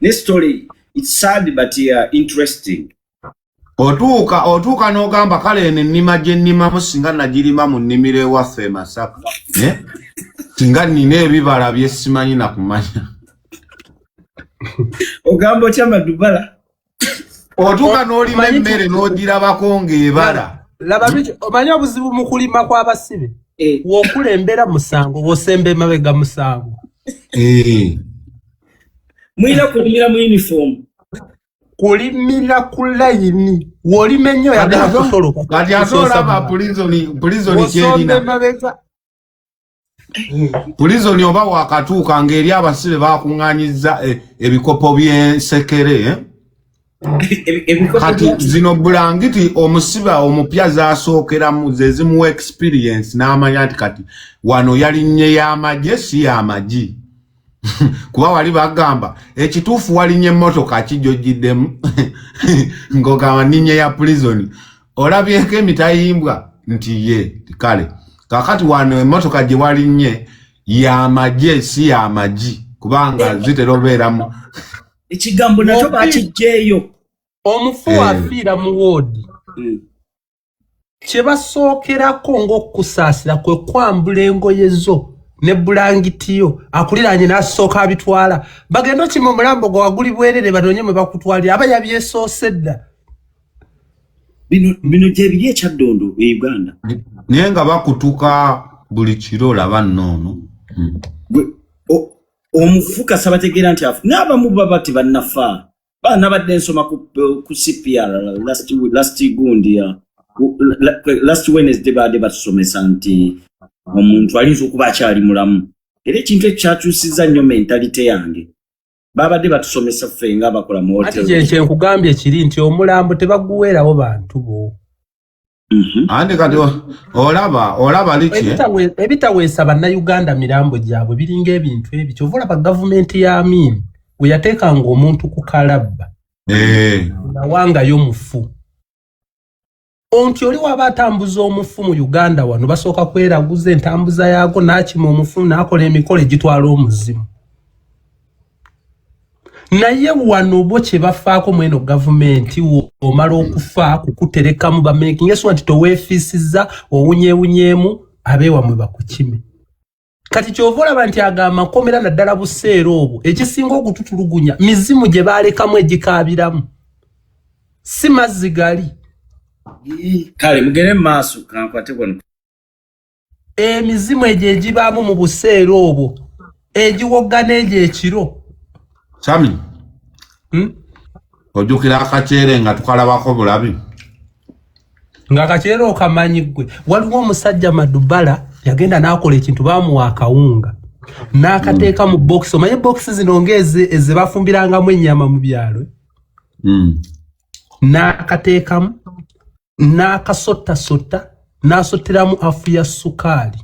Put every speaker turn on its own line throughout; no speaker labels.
This story, it's sad but interesting.
Otuuka n'ogamba kale ennima gye nnimamu singa nagirima mu nnimiro ewaffe Masaka. Singa nnina ebibala bye simanyi na kumanya.
Ogamba otya Madubala?
Otuuka n'olima emmere n'ogirabako ng'ebala.
Laba bicho omanyi obuzibu mu kulima kw'abasibe. W'okulembera musango w'osemba emabega musango.
Mwina kulimira mu uniform.
Kulimira ku layini w'olima ennyo yagala kutoloka.
Kati ate olaba prison kyerina. Prison oba wakatuuka ng'eri abasibe bakuŋŋaanyizza ebikopo by'ensekere. Kati zino bulangiti omusiba omupya zaasookeramu ze zimuwa experience n'amanya nti kati wano yalinnye y'amagye si y'amagi. Kuba wali bagamba ekituufu walinye emmotoka kijojjiddemu ng'ogamba ninye ya prison olabyeko emitayimbwa nti ye kale kakati wano emmotoka gye walinye y'amagye si y'amagi kubanga zitera obeeramu
ekigambo nakyo bakijjeeyo.
Omufu afiira mu woodi kye basookerako ng'okusaasira kwe kwambula engoye zo ne bulangitiyo akuliranye n'asooka abitwala bagenda okima omulambo gwe waguli bwerere batonye mwe bakutwalira aba yabyesoosedda.
Bino gye biri ekyaddondo e Uganda.
Naye nga bakutuka buli kiro laba nnoono.
Omufu kasa bategeera nti afu n'abamu baba tebannafa. Nabadde nsoma ku CPR last Wednesday baade batusomesa nti omuntu alinza okuba akyali mulamu. Era ekintu ekyakyusizza nnyo mentalite yange. Babadde batusomesa ffe nga bakola mu hotel.
Ati kye nkugambye kiri nti omulambo tebaguweerawo bantu bo.
Andi kati olaba liki
ebitaweesa bannayuganda mirambo gyabwe biringa ebintu ebyo kyova olaba gavumenti ya Amin we yateekanga omuntu ku kalabba nawangayo mufu. Onti oli waba atambuza omufu mu Uganda wano basooka kweraguza entambuza yaago n'akima omufu n'akola emikolo egitwala omuzimu. Naye wano bo kye bafaako mweno gavumenti omala okufa kukuterekamu bamaking sure nti toweefiisizza owunyewunyeemu abeewamwe bakukime. Kati kyova olaba nti agamba nkomera naddala buseera obwo ekisinga okututulugunya mizimu gye baalekamu egikaabiramu si mazzi gali.
Kale mugere maaso kankwate wano.
Emizimu egyo egibaamu mu buseera obwo egiwoggana egyo ekiro.
Sami. Ojukira akaceere nga tukalabako bulabi.
Nga akaceere okamanyi ggwe. Waliwo omusajja Madubala yagenda n'akola ekintu baamuwa akawunga. N'akateeka mu box. Omanye box zino ng'eze bafumbirangamu ennyama mu byalo. N'akateekamu n'akasota n'asotteramu afu ya sukaali.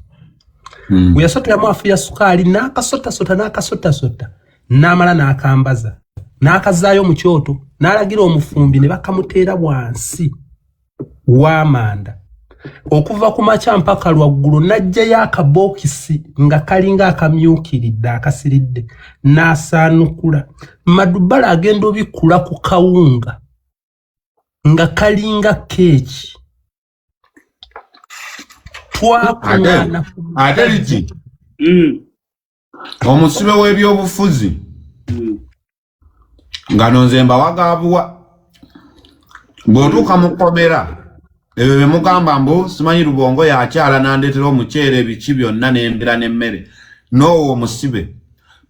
We yasotteramu afu ya sukaali n'akasota n'amala n'akambaza n'akazaayo mu kyoto n'alagira omufumbi ne bakamuteera wansi w'amanda okuva ku makya mpaka lwaggulu n'ajjayo akabokisi nga kalinga akamyukiridde akasiridde n'asaanukula. Madubala agenda obikkula ku kawunga nga kalinga keeki. Twakuŋŋaana
ate liki omusibe w'ebyobufuzi nga nonze mbawagabuwa bw'otuuka mu kkomera ebyo bye mugamba mbu simanyi Lubongo yakyala n'andeetera omuceere biki byonna n'embira n'emmere n'owo omusibe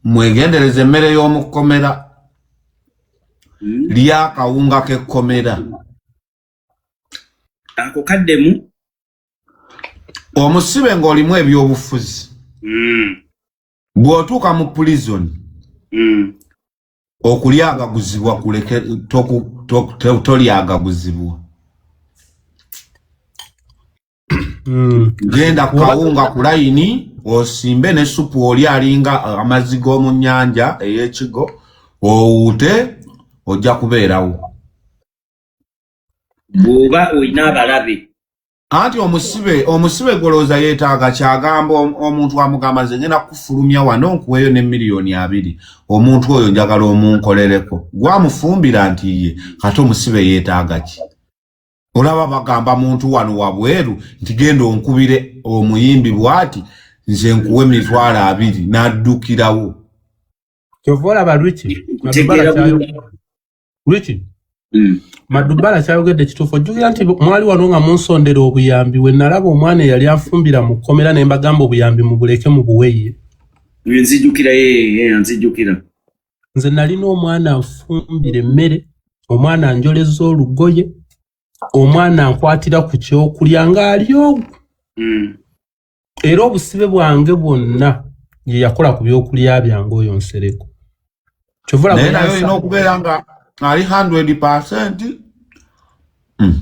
mwegendereza emmere y'omu kkomera ly'akawunga k'ekkomera
ako kaddemu
omusibe ng'olimu ebyobufuzi bw'otuuka mu prison okulyagaguzibwa kuleke tolyagaguzibwa. Genda kawunga ku layini osimbe ne supu oli alinga amazzi g'omu nnyanja ey'ekigo owuute ojja kubeerawo.
Bw'oba olina abalabe
Anti omusibe goloza yeetaaga kyagamba omuntu amugamba nze ngenda kufulumya wano nkuweeyo ne miliyoni 2 omuntu oyo njagala omunkolereko gwamufumbira nti ye kati omusibe yeetaaga ki olaba bagamba muntu wano wabweru nti genda onkubire omuyimbi bwati nze nkuwe 2 n'addukirawo
Kyovola baruchi Madubala kyayogedde kituufu ojjukira nti mwali wano nga munsondera obuyambi we nalaba omwana yali anfumbira mu kkomera ne mbagamba obuyambi mubuleke mu buweye
nzijukira nzijukira
nze nalina omwana anfumbira emmere omwana anjoleza olugoye omwana ankwatira ku kyokulya ng'ali ogwo era obusibe bwange bwonna ye yakola ku byokulya byange oyo nsereko
naye nayo olina okubeera nga ali 100%.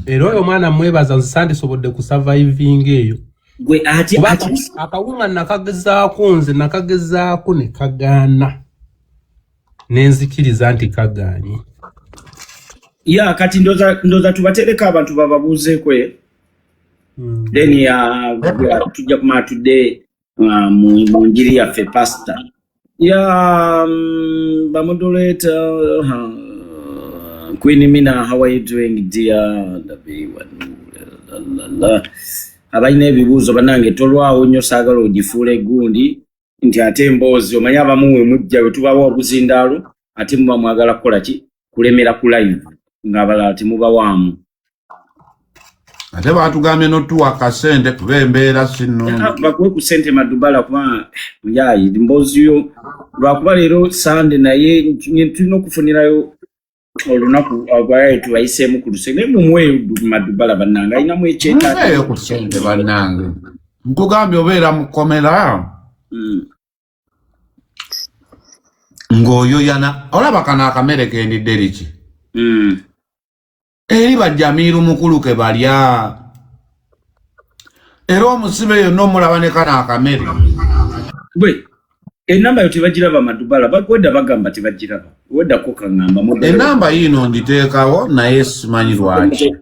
Era oyo mwana mwebaza nze sandisobodde kusurviving eyo.
Gwe ati
akawunga nakagezaako nze nakagezaako ne kagaana. Nenzikiriza nti kagaanye.
Ya kati ndoza tubatereka abantu bababuuzeeko then tujja kumatudde mu njiri yaffe pastor bamoderator Queen Mina, how are you doing, dear? Abaine ebibuuzo banange tolwawo nnyo saagala ogifuula eggundi nti ate emboozi omanye abamuwe mujja we tubawa obuzindaalo ate muba mwagala kukola ki kulemera ku live ng'abalala temubawaamu
ate batugambye n'otuwa akasente kuba embeera sinungi
bakuwe ku ssente Madubala kuba yayi emboozi yo lwakuba leero Sande naye tulina okufunirayo olunaku abaye tubayiseemu ku lusenge mumwe Madubala bannange alinamu ekyetaaga
ku ssente bannange nkugambye obeera mu kkomera ng'oyoyana olaba kana akamere kendidde liki eri bajjamiiru mukulu ke balya era omusibe yonna omulaba ne kana akamere
bwe enamba yo tebagiraba Madubala bagwedda bagamba tebagiraba weddako kaŋŋamba
enamba yiino nditeekawo naye simanyi lwaki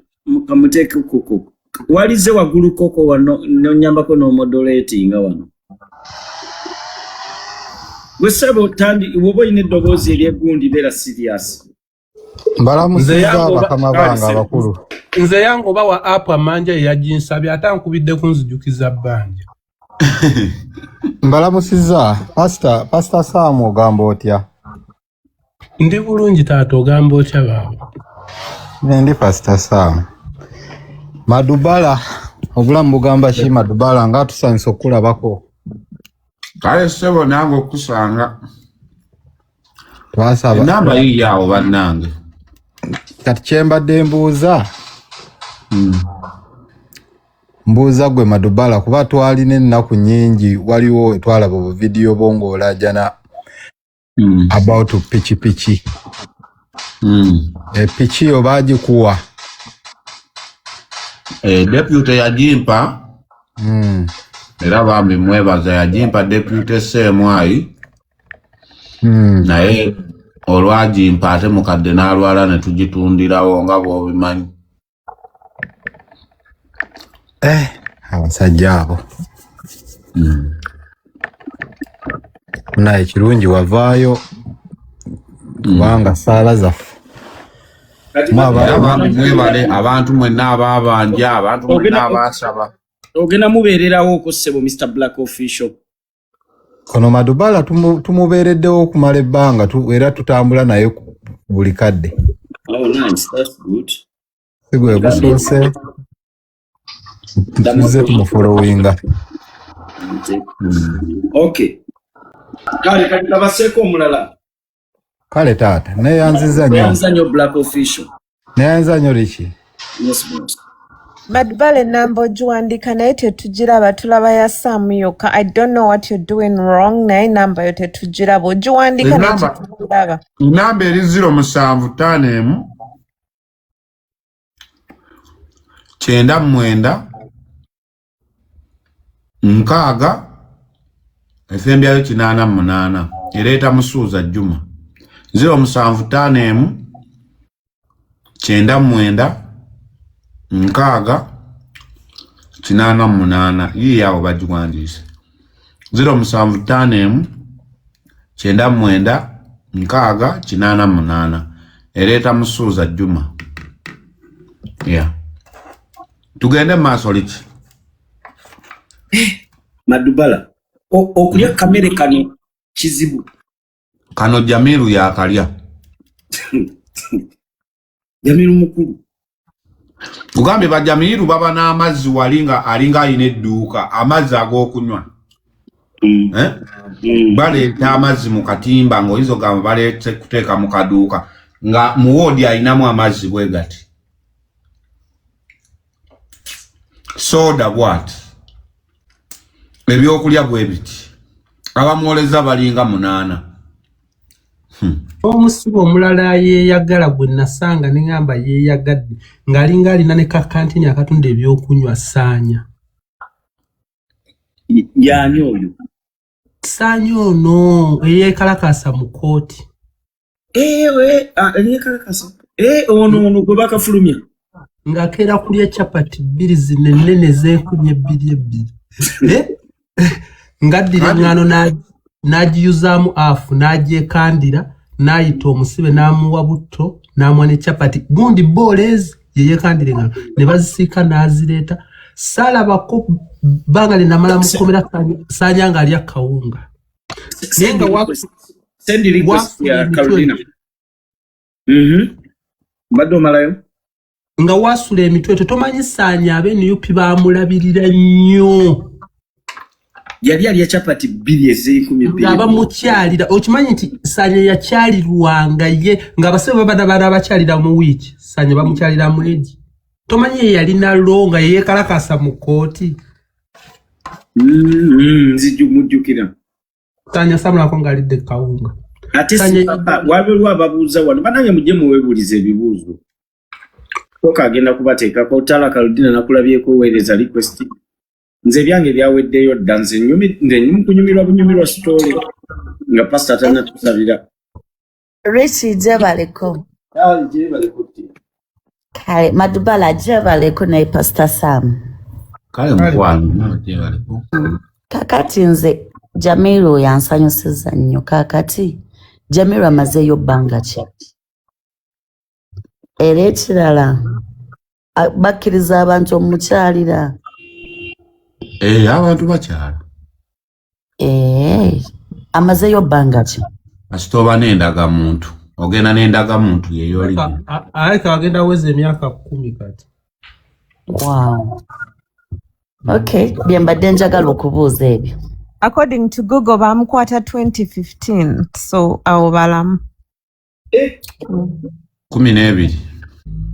kamuteeke koko walize waggulu koko wano nonyambako n'omodolatinga wano gwe ssebo woba olina eddoboozi eryeggundi beera serious
mbalamusiza bakama bange abakulu
nze yange oba wa apu amanja eyaginsabye ate ankubidde kunzijukiza bbanja
mbalamusiza pastor Sam ogamba otya
ndi bulungi taata ogamba otya baaba
ndi pastor Sam Madubala obulamu bugamba ki Madubala nga tusanyusa okulabako
kale ssebo nange okusanga
twasaba
enamba yiiyaawo bannange
kati kyembadde mbuuza gwe Madubala kuba twalina ennaku nnyingi waliwo twalaba obuvidiyo bwong'olajana about piki piki yo baagikuwa
deputy yagimpa era bambi mwebaza yagimpa deputy Semwai naye olwagimpa ate mukadde n'alwala ne tugitundirawo nga bw'obimanyi
abasajja abo naye kirungi wavaayo kubanga saala zaffe
mwebale abantu mwenna abaabanja abantu mwenna abaasaba
ogenda mubeererawo ko ssebo Mr. Black Official
kono Madubala tumubeereddewo okumala ebbanga era tutambula naye buli kadde sigwe gusoose tuze tumufolowinga
okay kale kati kabaseeko omulala
kale taata neyanziza
nnyo Black Official
neyanziza nnyo liki
yes boss
Madubala enamba ogiwandiika naye tetugiraba tulaba ya Sam yokka. I don't know what you're doing wrong naye enamba yo tetugiraba ogiwandiika naye tetugiraba.
Enamba eri 0751 9 6 efembyayo 88 ereeta Musuuza Juma 0751 9 6 88 yiye awo bagiwandiise 075 99 688 ereeta Musuuza Juma. Yeah. Tugende maaso liki
Madubala okulya kamere kano kizibu.
Kano Jamiru yakalya.
Jamiru mukulu.
Ugambe ba Jamiru baba n'amazzi walinga alinga ayina edduuka amazzi ag'okunywa. Baleeta amazzi mu katimba ng'oyizo gamba baleete kuteeka mu kaduuka nga mu woodi ayinamu amazzi bwe gati. Soda bwati. Ebyokulya bwe biti. Abamwoleza balinga 8.
Omusibo omulala yeeyagala gwe nasanga ne ngamba yeeyagadde ng'alinga alina ne kakantini akatunda ebyokunywa Saanya.
Yaani oyo?
Saanya ono eyeekalakasa mu kooti.
Eyeekalakasa? Ono gwe bakafulumya?
Ng'akeera kulya capati 2 zinene z'enkunya 2. Ng'addira eŋŋaano n'agiyuzaamu afu n'agyekandira n'ayita omusibe n'amuwa butto n'amuwa ne capati gundi boolezi yeyeekandira eŋŋaano ne bazisiika n'azireeta. Saalabako bbanga lye namala mukomera Saanya ng'alya kawunga.
Send request ya Carolina. Mbadde omalayo?
Nga waasula emitwe tomanyi Saanya ab'NUP baamulabirira nnyo.
Yali alya chapati 2 ez'enkumi
abamukyalira okimanyi nti Saanya yakyalirwanga ye ng'abasebe baba abakyalira mu wiiki Saanya bamukyalira mu egi. Tomanyi ye yalina longa yeyeekalakasa mu kooti.
Nzijumujjukira.
Saanya samulako ng'alidde kawunga.
Ate wabulwa ababuuza wano banange mujje muweebuuliza ebibuuzo. Toka agenda kubateekako Tala Carolina nakulabyeko weereza request. Nze byange byaweddeyo dda nze kunyumirwa bunyumirwa story nga pastor tana tusabira.
Richi jebaleko. Kale Madubala jebaleko ne Pastor Sam.
Kale mukwano jebaleko.
Kakati nze Jamiru yansanyusiza nnyo kakati Jamiru amazeyo bbanga ki. Era ekirala bakkiriza abantu omukyalira.
Abantu bakyala.
Amazeyo bbanga ki.
Asitoba n'endaga muntu. Ogenda n'endaga muntu ye yoli.
Aleka agenda weza emyaka 10 kati.
Wow. Okay, byembadde njagala okubuuza ebyo.
According to Google, bamukwata 2015. So, awo balamu.
12.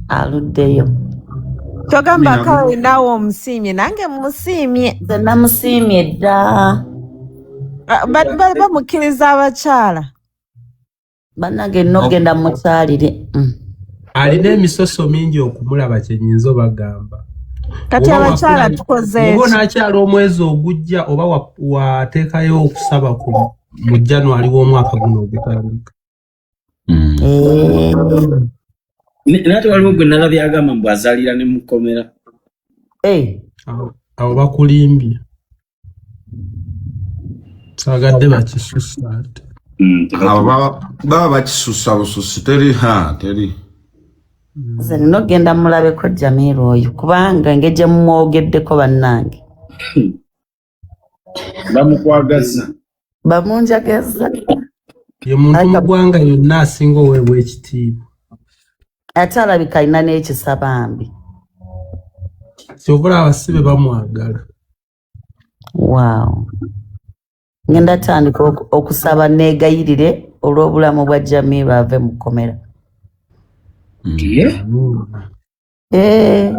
Aluddeyo.
Togamba kawe nawo omusiimye nange musiimye.
Nze namusiimye dda.
Bamukkiriza abakyala.
Bannange nogenda mukyalire.
Alina emisoso mingi okumulaba kyenyinza bagamba.
Kati abakyala tukoze
oba n'akyala omwezi ogujja oba wateekayo okusaba mu January w'omwaka guno ogutandika.
Nate waliwo gwe nalabye agamba mbu azaalira ne mukomera.
Awo bakulimbye. Saagadde bakisusa ate.
Baba bakisusa bususi teri.
Nze nogenda mulabeko Jamiru oyo kubanga ngejje mumwogeddeko bannange.
Bamukwagaza.
Bamunjagaza.
Ye muntu mu ggwanga yonna asinga oweebwa ekitiibwa.
Ate alabika alina n'ekisabambi.
Kyovula abasibe bamwagala.
Wow. Ngenda tandika okusaba neegayirire olw'obulamu bwa Jamiru ave mu kkomera.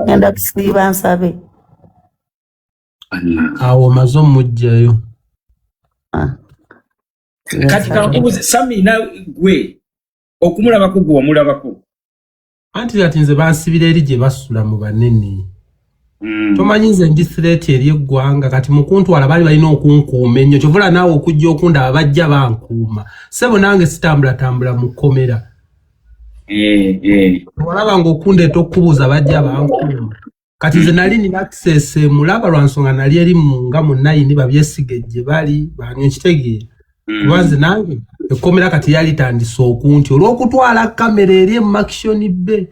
Ngenda kusiiba nsabe.
Awo omaze omugjayo.
Kati kakubuze Sami nawe gwe okumulabako gwe wamulabako.
Anti kati nze bansibira eri gye basula mu banene. Tomanyi nze ndi threat eri eggwanga kati mukuntwala bali balina okunkuuma ennyo kyovula naawe okujja okundaba bajja bankuuma. Ssebo nange sitambula mu kkomera. Walaba ng'okundeeta okubuuza bajja bankuuma. kati nze nali nina access mulaba lwansonga nali eri nga munayini babyesigejje bali banywa ekitegeera kuba nze nange ekkomera kati yali tandise okunti olw'okutwala kamera eri mu Action Bay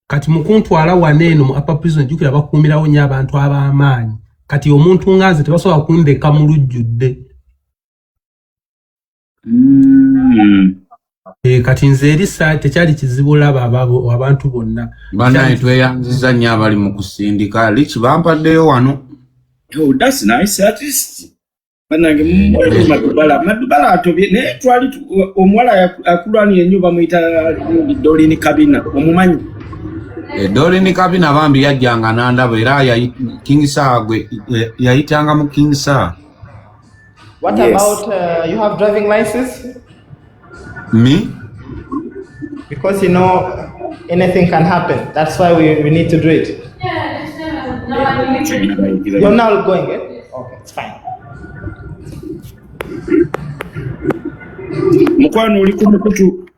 kati mukuntwala waneeno mu Upper Prison jukira bakuumirawo nnyo abantu ab'amaanyi kati omuntu nga nze tebasobola kundeka mu lujjudde kati nze eri tekyali kizibu laba abantu bonna
banaye tweyanziza nnyo abali mu kusindika liki bampaddeyo wano.
Oh, that's nice. At least banange Madubala atobye naye twali omuwala akulwani ennyo bamuyita Doreen Kabina omumanyi.
Doreen Kabina bambi yajjanga n'andaba era King Sir gwe yayitanga mu King Sir.
What about you have driving license?
Me?
Because you know anything can happen. That's why we need to do it. You're not going, eh? Okay, it's fine.
Mukwano uli ku mukutu.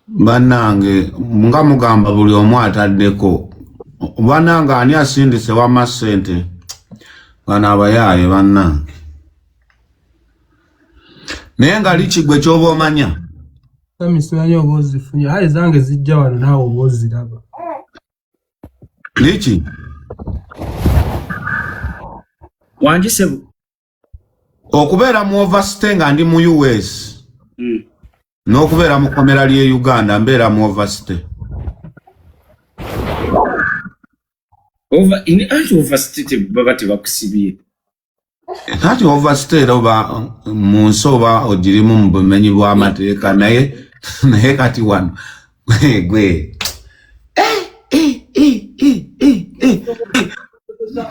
Banange nga mugamba buli omu ataddeko. Banange ani asindise wamma ssente bana abayaaye bannange. Naye nga liki gwe ky'oba omanya?
Simanyi oba ozifunye aye zange zijja wano naawe oba oziraba.
Liki?
Wangisebu.
Okubeera mu overstay nga ndi mu US. N'okubeera mu kkomera ly'e Uganda mbeera mu overstay.
Overstay baba tebakusibye.
Kati overstay oba mu nsi oba ogirimu mu bumenyi bw'amateeka naye kati wano gwe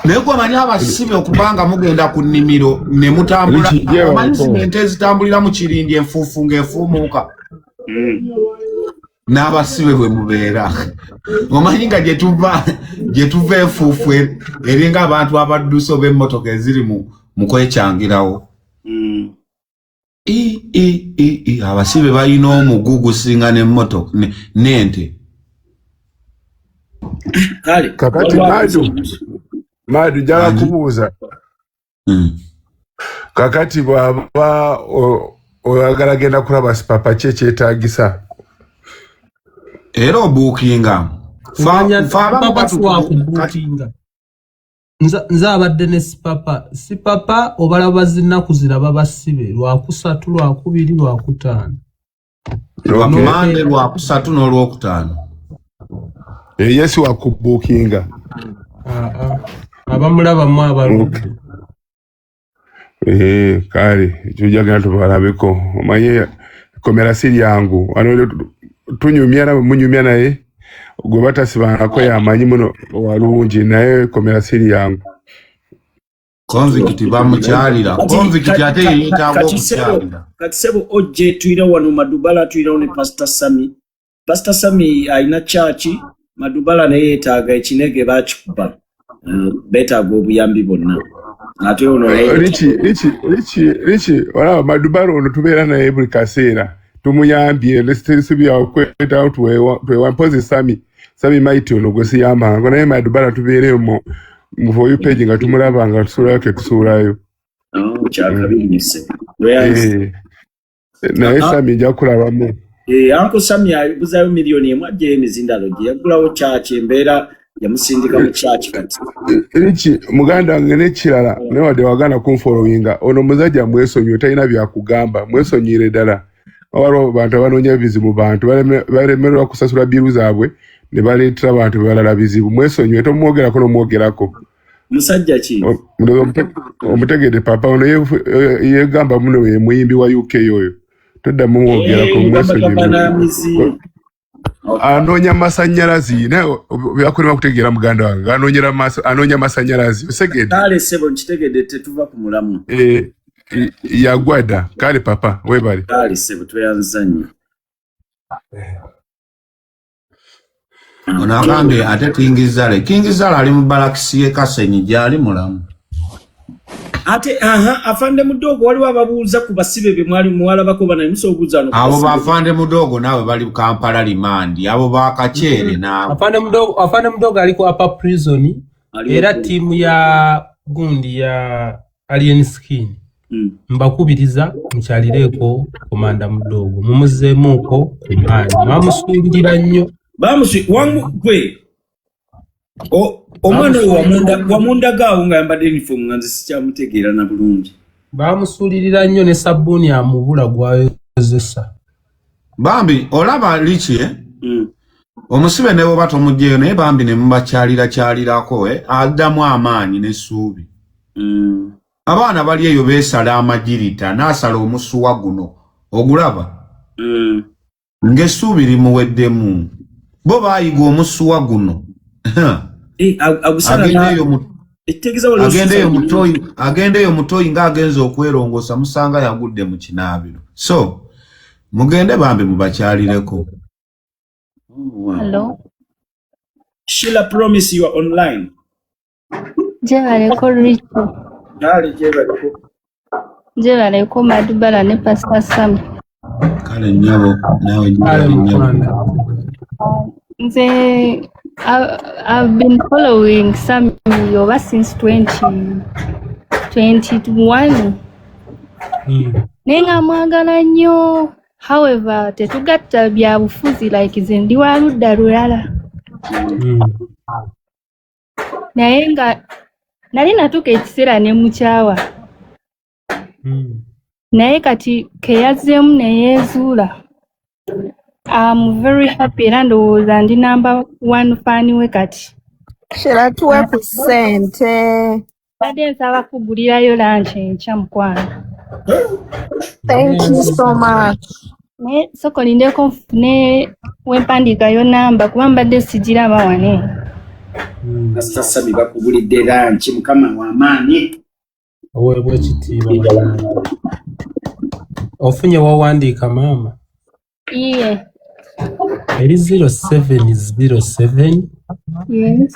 naye gwemanyi abasibe okubanga mugenda ku nnimiro ne mutambula amanyi ente ezitambulira mu kirindi enfuufu ng'efuumuuka n'abasibe bwe mubeera omanyi nga gye tuva enfuufu eringa abantu abadduso b'emmotoka eziri mu kwekyangirawo. Abasibe balina omugu gusinga n'emmotoka n'ente.
Kakati Madu jala kubuuza. Kakati bw'aba oyagala genda kulaba sipapa kye kyetaagisa.
Era obuukinga.
Nze abadde ne sipapa obalaba zinaku ziraba basibe lwakusatu lwakubiri lwakutaano.
Lwakumande lwakusatu n'olwokutaano.
Yesi wakubuukinga.
Abamulabamu abaludde.
Kale tujagala tubalabeko omanye komera siri yangu ano tunyumya munyumya naye gwe batasibangako yamanyi muno walungi naye komera siri yangu
convict bamukyalira convict ate yeyitaako okukyalira.
Kati sebo ojje tuyira wano Madubala tuyira ne Pastor Sami ayina chachi Madubala naye yeetaaga ekinege bakikuba betaaga obuyambi bonna ate ono
Richi wala Madubala ono tubeera naye buli kaseera tumuyambye lesitesibya okweta twewampozi Sami maiti ono gwe siyambanga naye Madubala tubeere mu for you page nga tumulaba nga tusula yake tusulayo.
Kyakabinyise.
Naye Sami nja kulabamu.
Uncle Sami abuzayo miliyoni emwe ajje emizindalo gye yagulawo church embeera yamusindika mu church kati.
Richi muganda ngene kirala ne wade wagana kumfollowinga ono muzajja mwesonyo talina byakugamba mwesonyire ddala. Awalo bantu abanoonya bizibu bantu balemererwa kusasula biru zaabwe ne baleetera abantu balala bizibu mwesonyo tomwogerako n'omwogerako.
Musajja ki?
Omutegede papa ono yegamba muno ye muyimbi wa UK yoyo. Todda mumwogerako mwesonyo. Anoonya masanyalazi naye byakulema kutegeera muganda wange anoonya masanyalazi osegedde.
Kale sebo nkitegedde tetuva ku mulamu.
Yagwada kale papa webali.
Kale sebo tweyanzanya.
Ono agambye ate King Zale ali mu balakisi ye Kasenyi gyali mulamu.
ate afande mudogo wali wababuuza ku basibe be mwali mwalabako bana musobuuza no
abo bafande mudogo nawe bali Kampala rimandi abo bakachere na
afande mudogo aliko apa prison era timu ya gundi ya Alien Skin mbakubiriza mchalireko komanda mudogo mumuzemuko kumanya bamusuulira nnyo
wangu kwe omwana wamunda gaawo nga yambadde uniform nga nze sikyamutegeera na bulungi
bamusuulirira nnyo ne sabbuuni amubula gwayozesa
bambi olaba lichi omusibe ne bwoba tomugyeyo naye bambi ne mubakyalirako addamu amaanyi n'essuubi abaana bali eyo beesala amagirita n'asala omusuwa guno ogulaba ng'essuubi limuweddemu bo baayiga omusuwa guno agendeyo mutoyi ng'agenza okwerongosa musanga yagudde mu kinaabiro so mugende bambi mubakyalireko.
Hello.
Sheila, promise you are online.
Jebaleko Richo.
Dali jebaleko.
Jebaleko Madubala ne Pastor Sam.
Kale nyabo nawe nyabo.
I've been following Sam over since 2021. Nenga mwagala nnyo. However, tetugatta bya bufuzi like nze ndi wa ludda lulala. Naye nga nali natuuka ekiseera ne mukyawa. Naye kati ke yazzeemu ne yeezuula. I'm very happy era ndowooza ndi number 1 fan we kati.
Shira tuwe ku ssente.
Badde nsaba kugulirayo lunch enkya mukwano.
Thank you so much.
Ne sokolindeko nfune wempandiikayo namba kuba mbadde sigiraba wane.
Sasa bakugulidde lunch mukama w'amaanyi.
Oweebwa ekitiibwa. Ofunye wawandiika maama?
Iye.
Eri 0707.
Yes.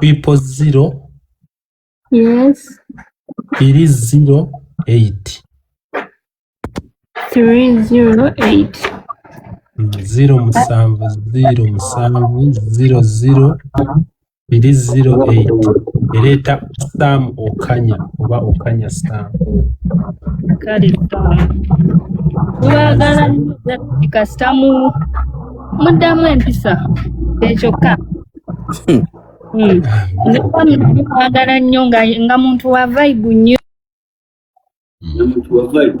People 0.
Yes.
308.
308.
0700000 308. Ereta Sam Okanya oba Okanya Sam.
Kalita. Wagala kastamu mudamu empisa ekyokka. Wagala nnyo nga muntu wa vibe nnyo.
Muntu wa vibe.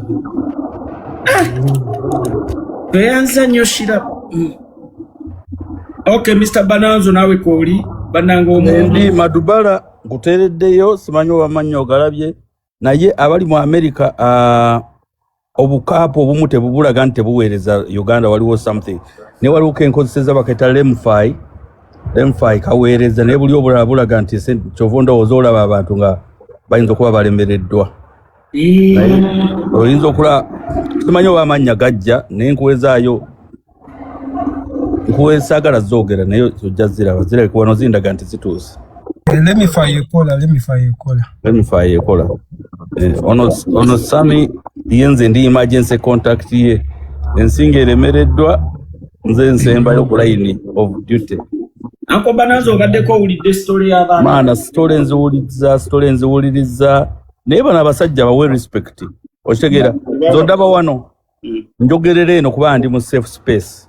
Beanza nnyo Shira. Okay, Mr. Bananzo nawe koli bananga omuntu
Madubala gutereddeyo simanyi wamanyo galabye naye abali mu America obukaapo obumu tebubulaga nti tebuweereza Uganda waliwo something ne waliwo enkozeseza baketa lemfi kaweereza naye buli obulala bulaga nti kyovondo ozoolaba abantu nga bayinza okuba balemereddwa oyinza okula simanyi oba amannya gajja naye nkuwezaayo nkuwesaagala zoogera naye ojja ziraba zirabika wano zindaga nti zituuse lemify ekola ono Sami yenze ndi emergency contact ye ensinga eremereddwa nze nsembayo ku line of duty.
Anko Bananzo obaddeko owulidde story y'abaana?
Maana story nziwuliriza naye bano abasajja bawe respect okitegeera zondaba wano njogerera eno kuba ndi mu safe space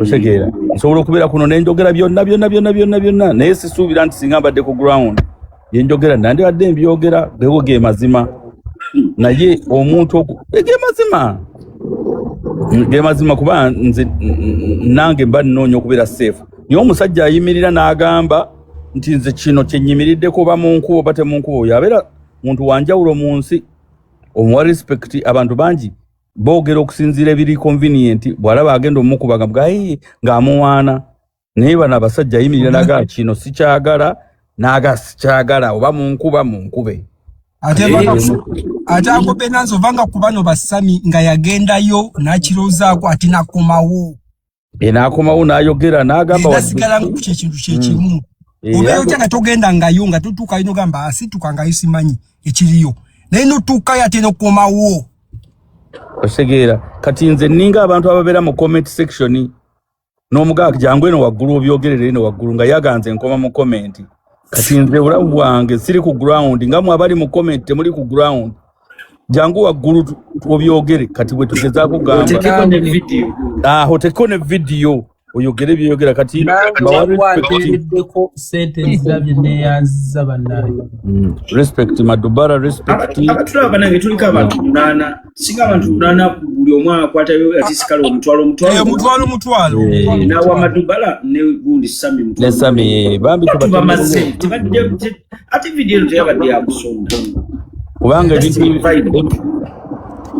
okitegeera nsobola okubeera kuno nenjogera byonna naye sisuubira nti singa mbadde ku ground yenjogera nandibadde mbyogera gewo ge mazima naye omuntu ge mazima kuba nze nange mba nnoonya okubeera safe naye omusajja ayimirira n'agamba nti nze kino kyennyimiriddeko oba mu nkubo oba temunkubo oyo abeera muntu wanjawulo mu nsi omuwa respect abantu bangi boogera okusinziira ebiri convenient bw'alaba agenda omukubaga ng'amuwaana naye bano abasajja ayimirira naga kino sikyagala naga sikyagala oba munkube
ate Anko Bananzo vanga ku bano basami nga yagendayo n'akiroozaako ati nakomawo
n'akomawo n'ayogera n'agamba
nasigala ku kyekintu kyekimu Obeyo kyanga togenda ngayo nga tutuka ino gamba asituka ngayo simanyi ekiriyo. Naye no tuka yate no komawo.
Osegeera kati nze ninga abantu ababeera mu comment section n'omugaga jangu eno waggulu obyogerere eno waggulu nga yaganze nkoma mu comment. Kati nze obulamu bwange siri ku ground nga mu abali mu comment temuli ku ground. Jangu waggulu obyogere kati bwe tugezaako gamba. Oteko ne video oyogere byogera kati
bawaddeko sentence zabye neyanziza bannayo.
Respect Madubala, respect.
Abatulaba nange tuliko abantu 8 singa abantu 8 buli omwe akwatayo atisikala omutwalo. Nawa Madubala ne gundi Sami mutwalo.
Ne Sami bambi
tubamaze tibadde ati video teyabadde yakusonda.
Kubanga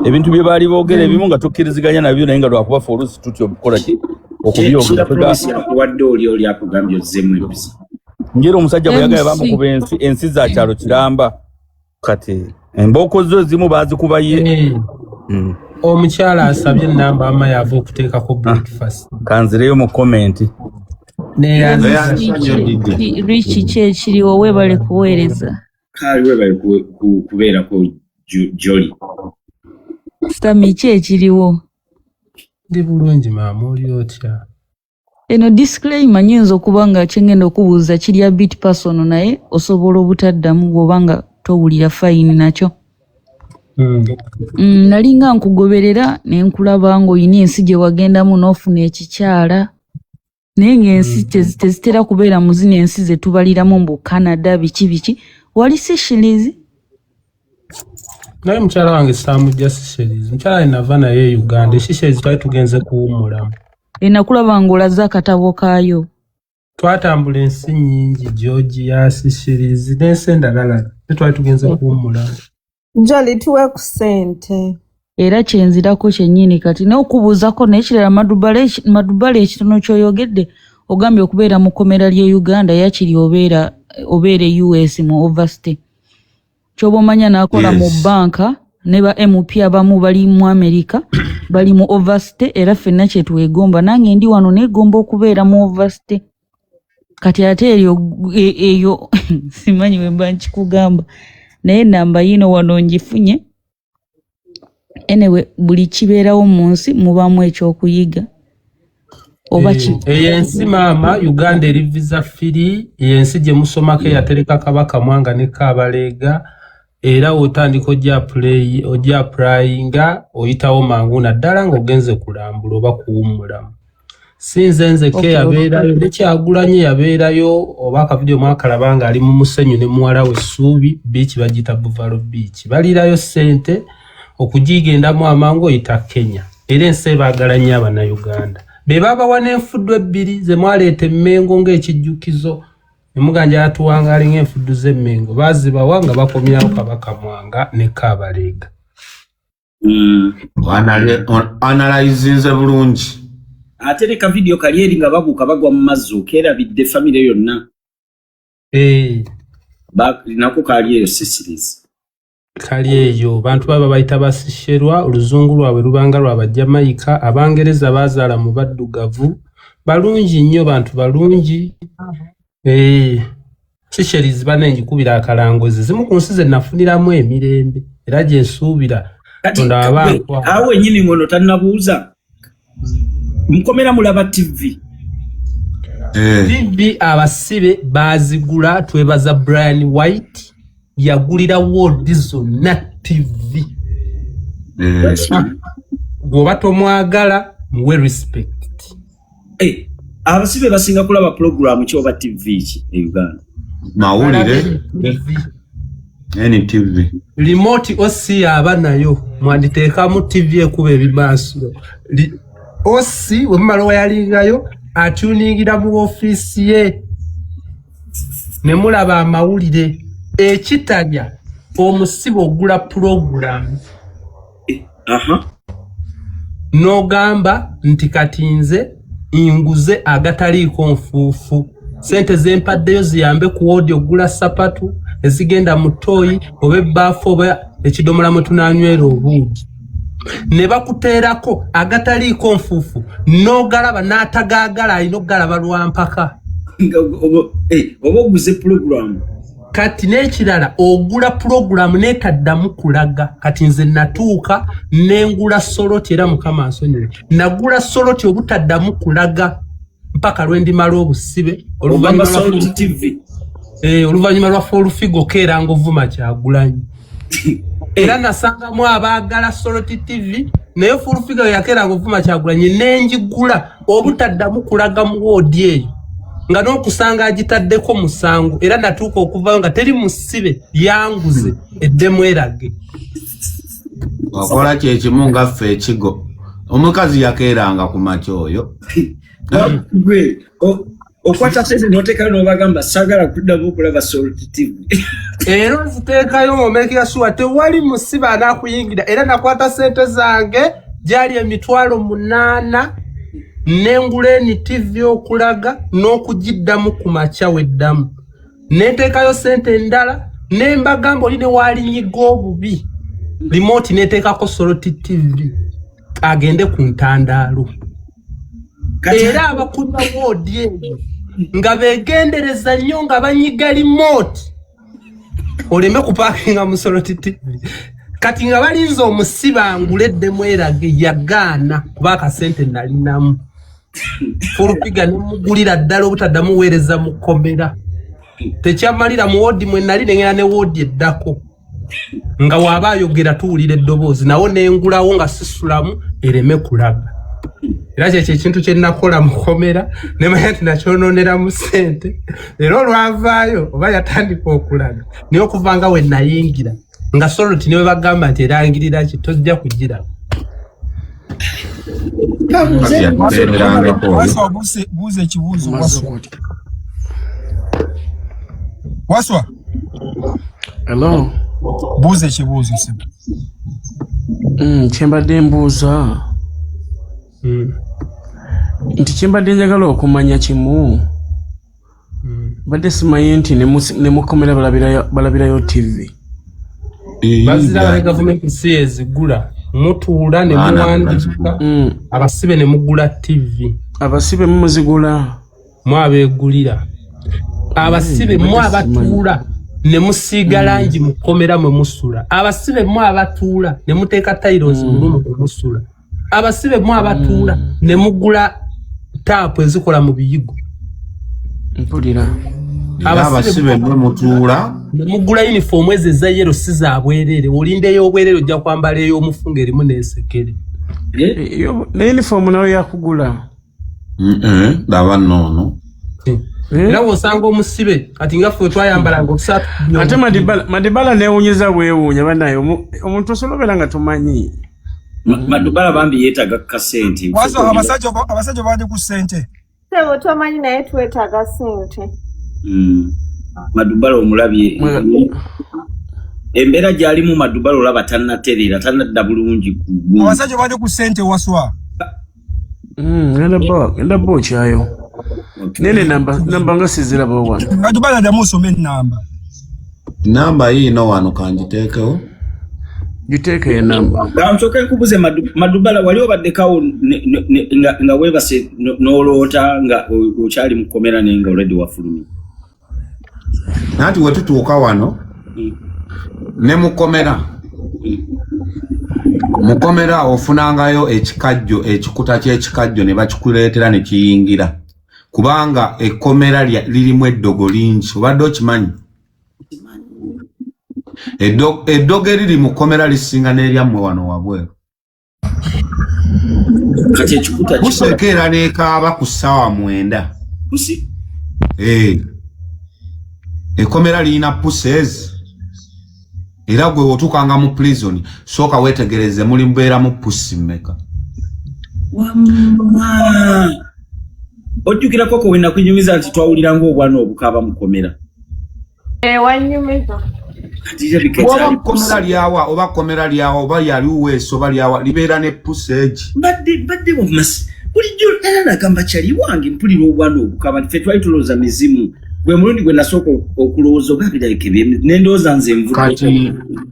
ebintu bye bali boogera ebimu nga tukkiriziganya nabyo naye nga lwakuba folusi tutyo okukola ki
okubyogera akugambye ozzemu empiso.
Njera omusajja bwe yagaya bamukuba ensi za kyalo kiramba kati embooko zo ezimu baazikuba ye.
Omukyala asabye namba ama yava okuteekako breakfast.
Kanzireyo mu komenti.
Richi kyekiriwo webale kuweereza.
Kali webale kubeerako Jolly.
Sami kyekiriwo.
Ndi bulungi maama oli otya?
Eno disclaimer nyinza okuba nga kyengenda okubuuza kirya bit personal naye osobola obutaddamu bw'obanga towulira fine nakyo. Nalinga nkugoberera ne nkulaba ng'olina ensi gye wagendamu n'ofuna ekikyala naye ng'ensi tezitera kubeera mu zino ensi ze tubaliramu mbu Canada biki wali Seychelles.
Naye mukyala wange saamujja Seychelles. Mukyala nava naye Uganda. Seychelles twali tugenze kuwummulamu.
Nakulaba ng'olaze akatabo kaayo.
Twatambula ensi nnyingi, Georgia, Seychelles n'ensi endala twali tugenze kuwummulamu.
Jolly tuwe ku ssente.
Era kyenzirako kyennyini kati n'okubuuzako n'ekirala Madubala ekitono ky'oyogedde ogambye okubeera mu kkomera ly'e Uganda yakiri obeere US mu overstay. Kyoba omanya n'akola mu banka ne ba MP abamu bali mu America bali mu overstay era ffenna kye twegomba nange ndi wano neegomba okubeera mu overstay. Kati ate eyo simanyi bwe mba nkikugamba naye namba yino wano ngifunye. Anyway buli kibeerawo mu nsi mubamu ekyokuyiga oba ki
ensi maama Uganda eri visa free ensi gye musomako yatereka Kabaka Mwanga ne Kabalega era otandika ojja applyinga oyitawo mangu naddala ng'ogenze kulambula oba kuwummulamu. Sinze nzeke yabeerayo ne Kyagulanyi yabeerayo oba akavidiyo mwakalaba nga ali mu musenyu ne muwala we Ssuubi beach bagita Buffalo Beach balirayo ssente okugigendamu amangu oyita Kenya era ensi ebaagala nnyo Abannayuganda. Be babawa n'enfuddu 2 ze mwaleeta Emmengo ng'ekijjukizo ne muganja yatuwangaali ng'enfuddu z'Emmengo baazibawa nga bakomyawo Kabaka Mwanga ne Kabalega.
Analyzinze bulungi.
Ate ne kavidiyo kali eri nga babuuka bagwa mu mazzi okeerabidde famire yonna. Nako kali eyo Seychelles.
Kali eyo bantu baba bayita basisherwa oluzungu lwabwe lubanga lwa Jamaica Abangereza bazaala mu baddugavu balungi nnyo bantu balungi. Seychelles banengikubira akalangozi zimu ku nsi ze nafuniramu emirembe era gye nsuubira Katonda abantu
awe nyini ngono tannabuuza mukomera mulaba TV.
TV abasibe bazigula twebaza Brian White yagulira World Zone TV. Gwoba tomwagala muwe respect.
Abasibe basinga kulaba program ki oba TV ki e Uganda?
Mawulire TV.
Remote osi aba nayo mwanditeekamu TV ekuba ebimaaso. Osi wemala wayalingayo atuningira mu office ye ne mulaba amawulire ekitanya omusibo ogula program. Nogamba nti katinze inguze agataliiko nfuufu sente zempaddeyo ziyambe ku audio ogula sapatu ezigenda mu toyi oba ebbaafu oba ekidomola mwe tunanywera obuugi ne bakuteerako agataliiko nfuufu n'ogalaba n'atagaagala alina okugalaba lwampaka.
oba oguze program
kati n'ekirala ogula program n'etaddamu kulaga kati nze natuuka n'engula soloti era mukama ansonyiwe nagula soloti obutaddamu kulaga mpaka lwe ndimala obusibe oluvannyuma lwa Folufigo keera ng'ovuma Kyagulanyi era nasangamu abaagala soloti TV naye Folufigo yakeera ng'ovuma Kyagulanyi n'engigula obutaddamu kulaga mu woodi eyo nga n'okusanga agitaddeko musango era natuuka okuvayo nga teri musibe yanguze eddemu erage
wakola kyekimu nga ffe ekigo omukazi yakeeranga ku makya oyo
gwe okwata sente n'oteekayo n'obagamba saagala kuddamu okulaba Soloti TV
era nziteekayo ng'omekera sure tewali musibe anaakuyingira era nakwata sente zange gyali 8,000 n'engula NTV okulaga n'okugiddamu ku makya weddamu n'enteekayo sente endala n'embagamba oli ne waalinyiga obubi remote n'eteekako Soloti TV agende ku ntandaalo era abakuba woodi eyo nga beegendereza nnyo nga banyiga remote oleme kupaakinga mu Soloti TV kati nga balinze omusiba anguleddemu erage yagaana kuba akasente nalinamu Folufiga nemugulira ddala obutaddamu weereza mu kkomera tekyamalira mu woodi mwe nali nengera ne woodi eddako nga waaba ayogera tuwulira eddoboozi nawo n'engulawo nga sisulamu ereme kulaga era kyekyo ekintu kye nakola mu kkomera ne manya nti nakyonoonera mu ssente era olwavaayo oba yatandika okulaga naye okuva nga we nayingira nga Soloti ne bwe bagamba nti erangirira ki tojja kugira
buuza ekibuuzo Waswa
hello
buuza ekibuuzo se
kyembadde mbuuza nti kyembadde njagala okumanya kimu badde simanyi nti ne mukomera balabirayo TV
bazira gavumenti si ezigula mutuula ne muwandika abasibe ne mugula TV
abasibe mumuzigula
mwabeegulira abasibe mwabatuula ne musiiga langi mukomera mwe musula abasibe mwabatuula ne muteeka tiles mulumu mwe musula abasibe mwabatuula ne mugula taapu ezikola mu biyigo
mpulira
abasibe mwe mutuula
mugula uniform ezo eza yero si za bwerere olindeyo obwerere ojja kwambala ey'omufungo erimu n'ensekere
ne uniform nayo yakugula
laba nnono
era bw'osanga omusibe kati nga ffe twayambalanga okusatu
ate Madibala neewuunyiza bwewuunya banaye omuntu osolobera nga tumanyi
Madibala bambi yeetaaga kasente
Wazo abasajja bandi ku ssente
sebo tomanyi naye twetaaga ssente
Madibala omulabye embeera gy'alimu Madibala olaba tannatereera tannadda bulungi
abasajja bandi ku ssente Waswa
genda bo okyayo nene namba nga siziraba wano
Madibala ddamu osome
namba yiino wano kanjiteekewo
giteeke enamba
nsooka nkubuze Madibala wali obaddekawo nga weebase n'oloota nga okyali mu kkomera naye nga olwedde wafulumye
nati we tutuuka wano ne mukomera ofunangayo ekikajjo ekikuta ky'ekikajjo ne bakikuleetera ne kiyingira kubanga ekkomera lirimu eddogo lingi obadde okimanyi eddogo eriri mu kkomera lisinga n'eryammwe wano wabweru
kati ekikuta
kusekeera n'ekaaba ku ssaawa 9 ekkomera lirina pusezi era gwe wotukanga mu prison sooka weetegereze muli mbeera mu pusi mmeka
ojjukirako ko wenna kunyumiza nti twawuliranga obwana obukaaba mukomera
wanyumiza
oba komera lyawa oba yaliweesa oba lyawa libeera ne puseegi
badde bumasi bulijjo era nagamba kyali wange mpulira obwana obukaaba ffe twali tulowooza mizimu gwe mulundi gwe nasooka okulowooza ogabirabikebye nendowooza nze envula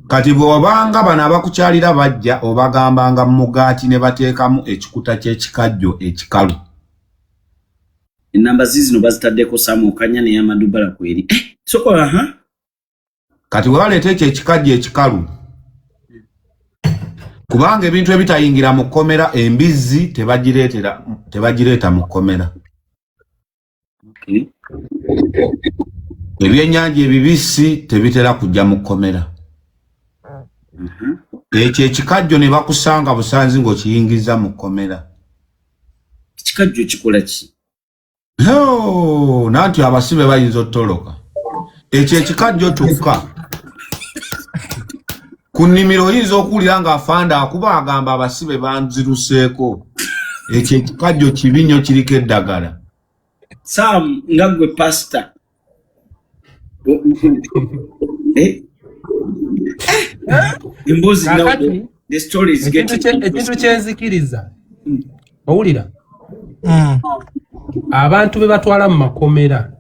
kati bw'obanga bano abakukyalira bajja obagambanga mu mugaati ne bateekamu ekikuta ky'ekikajjo ekikalu
Enamba zino bazitaddeko Samu Kanya ne Amadubala kweri. Soko
kati walete ekikajja ekikalu. Kubanga ebintu ebitayingira mu kkomera embizzi tebagireeta mu kkomera. Ebyennyanja ebibisi tebitera kujja mu kkomera. Ekyo ekikajjo ne bakusanga busanzi ng'okiyingiza mu kkomera.
Ekikajjo kikola ki?
Nanti abasibe bayinza ottoloka. Ekyo ekikajjo kyokka. Ku nnimiro oyinza okuwulira ng'afanda akuba agamba abasibe banziruseeko. Ekyo ekikajjo kibi nnyo kiriko eddagala.
Sam nga gwe pastor. Imbuzi now the story is getting
ekintu kyenzikiriza. Owulira? Abantu be batwala mu makomera.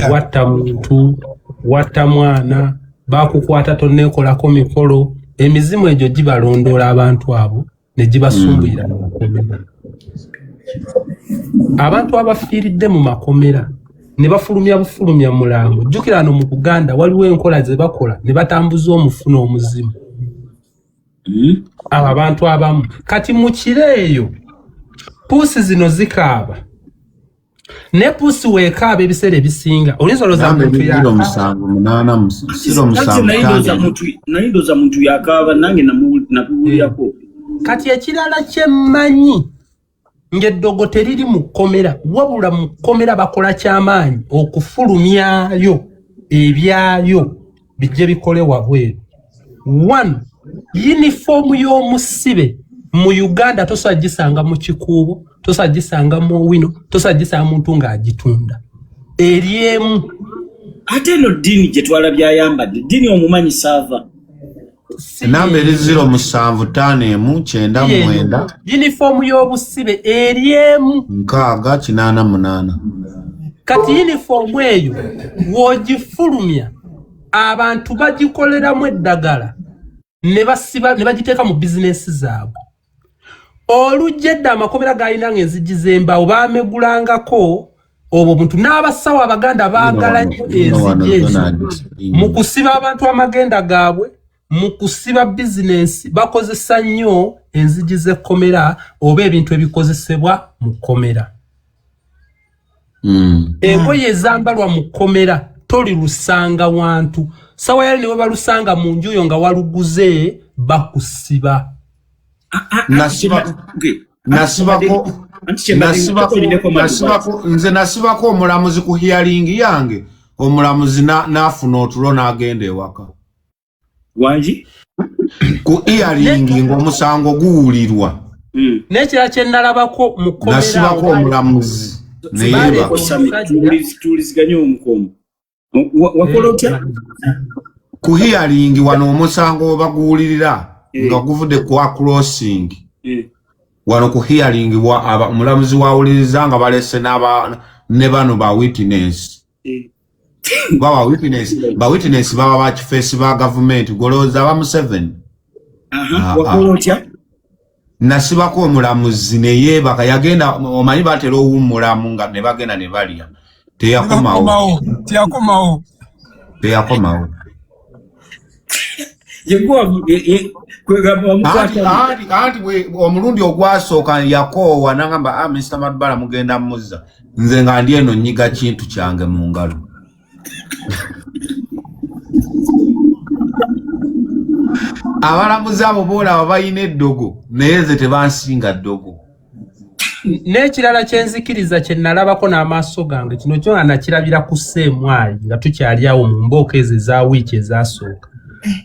Watta muntu, watta mwana, bakukwata tonneekolako mikolo, emizimu egyo gibalondoola abantu abo ne gibasumbuyira mu makomera. Abantu abafiiridde mu makomera ne bafulumya mulambo. Jjukira wano mu Buganda waliwo enkola ze bakola ne batambuza omufuno omuzimu. Abo abantu abamu kati mu kiro eyo puusi zino zikaaba. Ne puusi weekaaba ebiseera ebisinga olinzoloza muntu
nayindoza muntu yakaaba nange nakubulyako.
Kati ekirala kyemmanyi ng'eddogo teriri mu kkomera wabula mu kkomera bakola kyamaanyi okufulumyayo ebyayo bijje bikole wabweru. 1 Uniform y'omusibe mu Uganda tosagisanga mu kikuubo, tosagisanga mu wino, tosagisanga muntu ng'agitunda. Eryemu.
Ate no dini gye twalabyayambadde dini omumanyi saava.
Namba eri 075591
uniform y'obusibe eryemu
688.
Kati uniform eyo wogifulumya abantu bagikoleramu eddagala ne bagiteeka mu bizinesi zaabwe. Olujjedde amakomera gaalina ng'enzigi z'embaawo baamegulangako obwo muntu n'abasawo Abaganda baagala nnyo enzigi ezo mu kusiba abantu amagenda gaabwe. Mu kusiba bizinesi bakozesa nnyo enzigi z'ekkomera oba ebintu ebikozesebwa mu kkomera. Engoye ezambalwa mu kkomera tolilusanga wantu. Sawa yali ne balusanga mu nju yo nga waluguze bakusiba.
Nze nasibako omulamuzi ku hearing yange. Omulamuzi n'afuna otulo n'agenda ewaka.
Wanji?
Ku hearing ng'omusango guwulirwa.
N'ekirala kye nalabako mu kkomera.
Nasibako omulamuzi.
Tuliziganye omukomo. Wakola otya?
Ku hearing wano omusango baguwulirira nga guvudde ku crossing. Wano ku hearing omulamuzi wawuliriza nga balese ne bano ba witness. Bawa witness baba bakifeesi ba government golooza ba Museveni.
Wakola otya?
Nasibako omulamuzi ne yeebaka yagenda omanyi batera owummulamu nga ne bagenda ne balya. Teyakomawo. Anti omulundi ogwasooka yakoowa n'agamba Mr. Madubala mugenda muzza. Nze nga ndi eno nnyiga kintu kyange mu ngalo. Abalamuzi abo boolaba balina eddogo naye nze tebansinga ddogo.
N'ekirala kyenzikiriza kye nalabako n'amaaso gange kino kyo nakirabira ku Ssemwayi nga tukyali awo mu mbooko ezo eza wiiki ezasooka.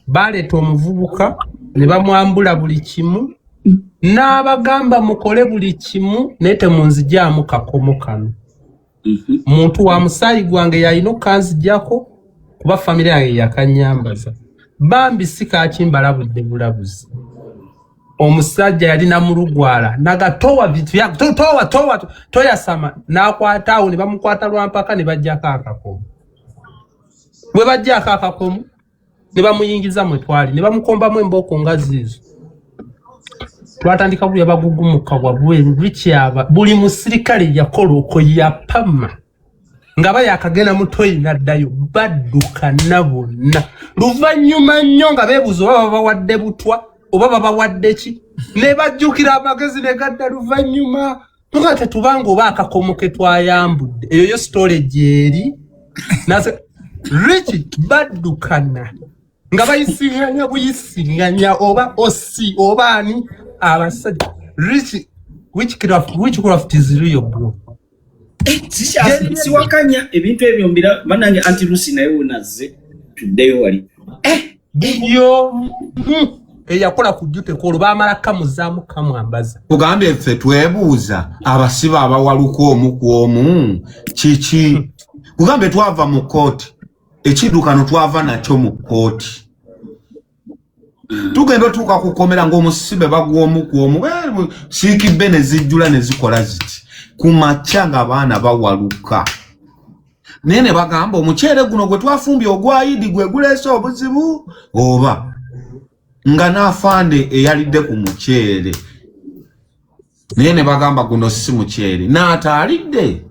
Baleeta omuvubuka ne bamwambula buli kimu n'abagamba mukole buli kimu naye temunzigyamu kakomo kano. Muntu wa musaayi gwange yalina okkanziggyako kuba famire yange yakanyambaza. Bambi si kakimbalabudde bulabuzi. Omusajja yalina mulugwala nagatowa vitu ya toyasama n'akwata awo ne bamukwata lwampaka ne bajjako akakomo. Bwe bajjako akakomo ne bamuyingiza mwe twali ne bamukombamu embooko nga ziizo. twatandika buli abagugumuka wabweru bikyaba buli musirikale yakola okwo yapama nga bayakagenda mutoyi naddayo badduka nabonna luvannyuma nnyo nga beebuuza oba babawadde butwa oba babawadde ki ne bajjukira amagezi ne gadda luvannyuma nga tetubanga oba akakomo ke twayambudde eyo yo storage eri nase Richie baddukana nga bayisinganya buyisinganya oba osi oba ani abasajja Richie which craft is real bro
siwakanya ebintu ebyo mbira banange anti Lucy naye unaze tuddeyo wali
yo eyakola kujute ko lubamala kamuzamu kamwambaza
kugambye ffe twebuuza abasiba abawaluka omu ku omu kiki kugambye twava mu kooti ekidukano twava nakyo mu kooti tugenda tuuka kukomera ng'omusibe bagwa omu ku omu siikibbe ne zijjula ne zikola ziti ku makya ng'abaana bawaluka naye ne bagamba omuceere guno gwe twafumbye ogwayidi gwe guleese obuzibu oba nga n'afande eyalidde ku muceere naye ne bagamba guno si muceere n'ataalidde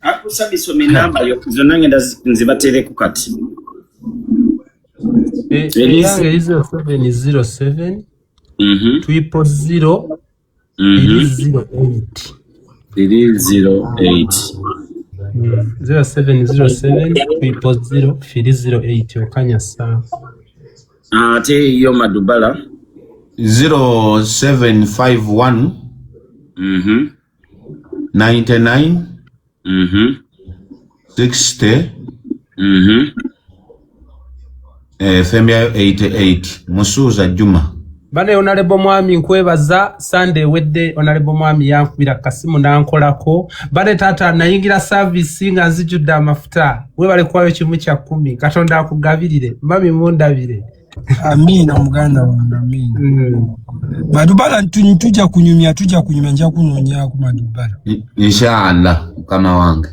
akusabisa omenamba yo zonna ngenda nzibatereku kati
0707 008 0707 okanya saa
ate yo Madubala
0751 99 60 FMI 88 Musuza Juma
bane Honorable Mwami nkwebaza Sunday wedde Honorable Mwami yankubira kasimu nankolako bane tata nayingira service nga nzijudde amafuta we bale kwayo kimu kya 10 Katonda akugabirire mami mundabire
amina omuganda wange amina Madubala tujja kunyumya nja kunoonya ku Madubala
inshallah kama wange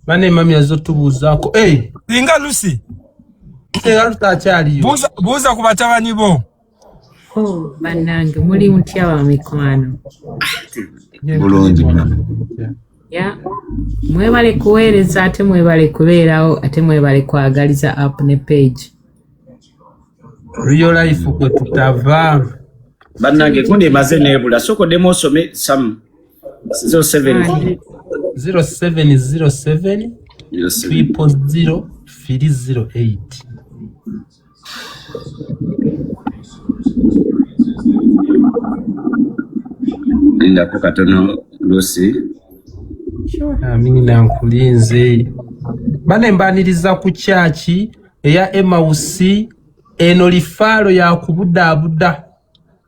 bane mami azotubuzaako
linga Lucy
lutakyaliyo
buuza ku batabani bo
bannange muli mutya wa mikwano
bulungi
ya mwebale kuweereza ate mwebale kubeerawo ate mwebale kwagaliza app ne page
real life kwe tutava
bannange kundi emaze nebula soko demo osome sam 07
0707 3.0 308
Linda ko katono Lucy
amini nankulinze bane mbaniriza ku chachi eya Emmaus eno lifalo ya kubudaabuda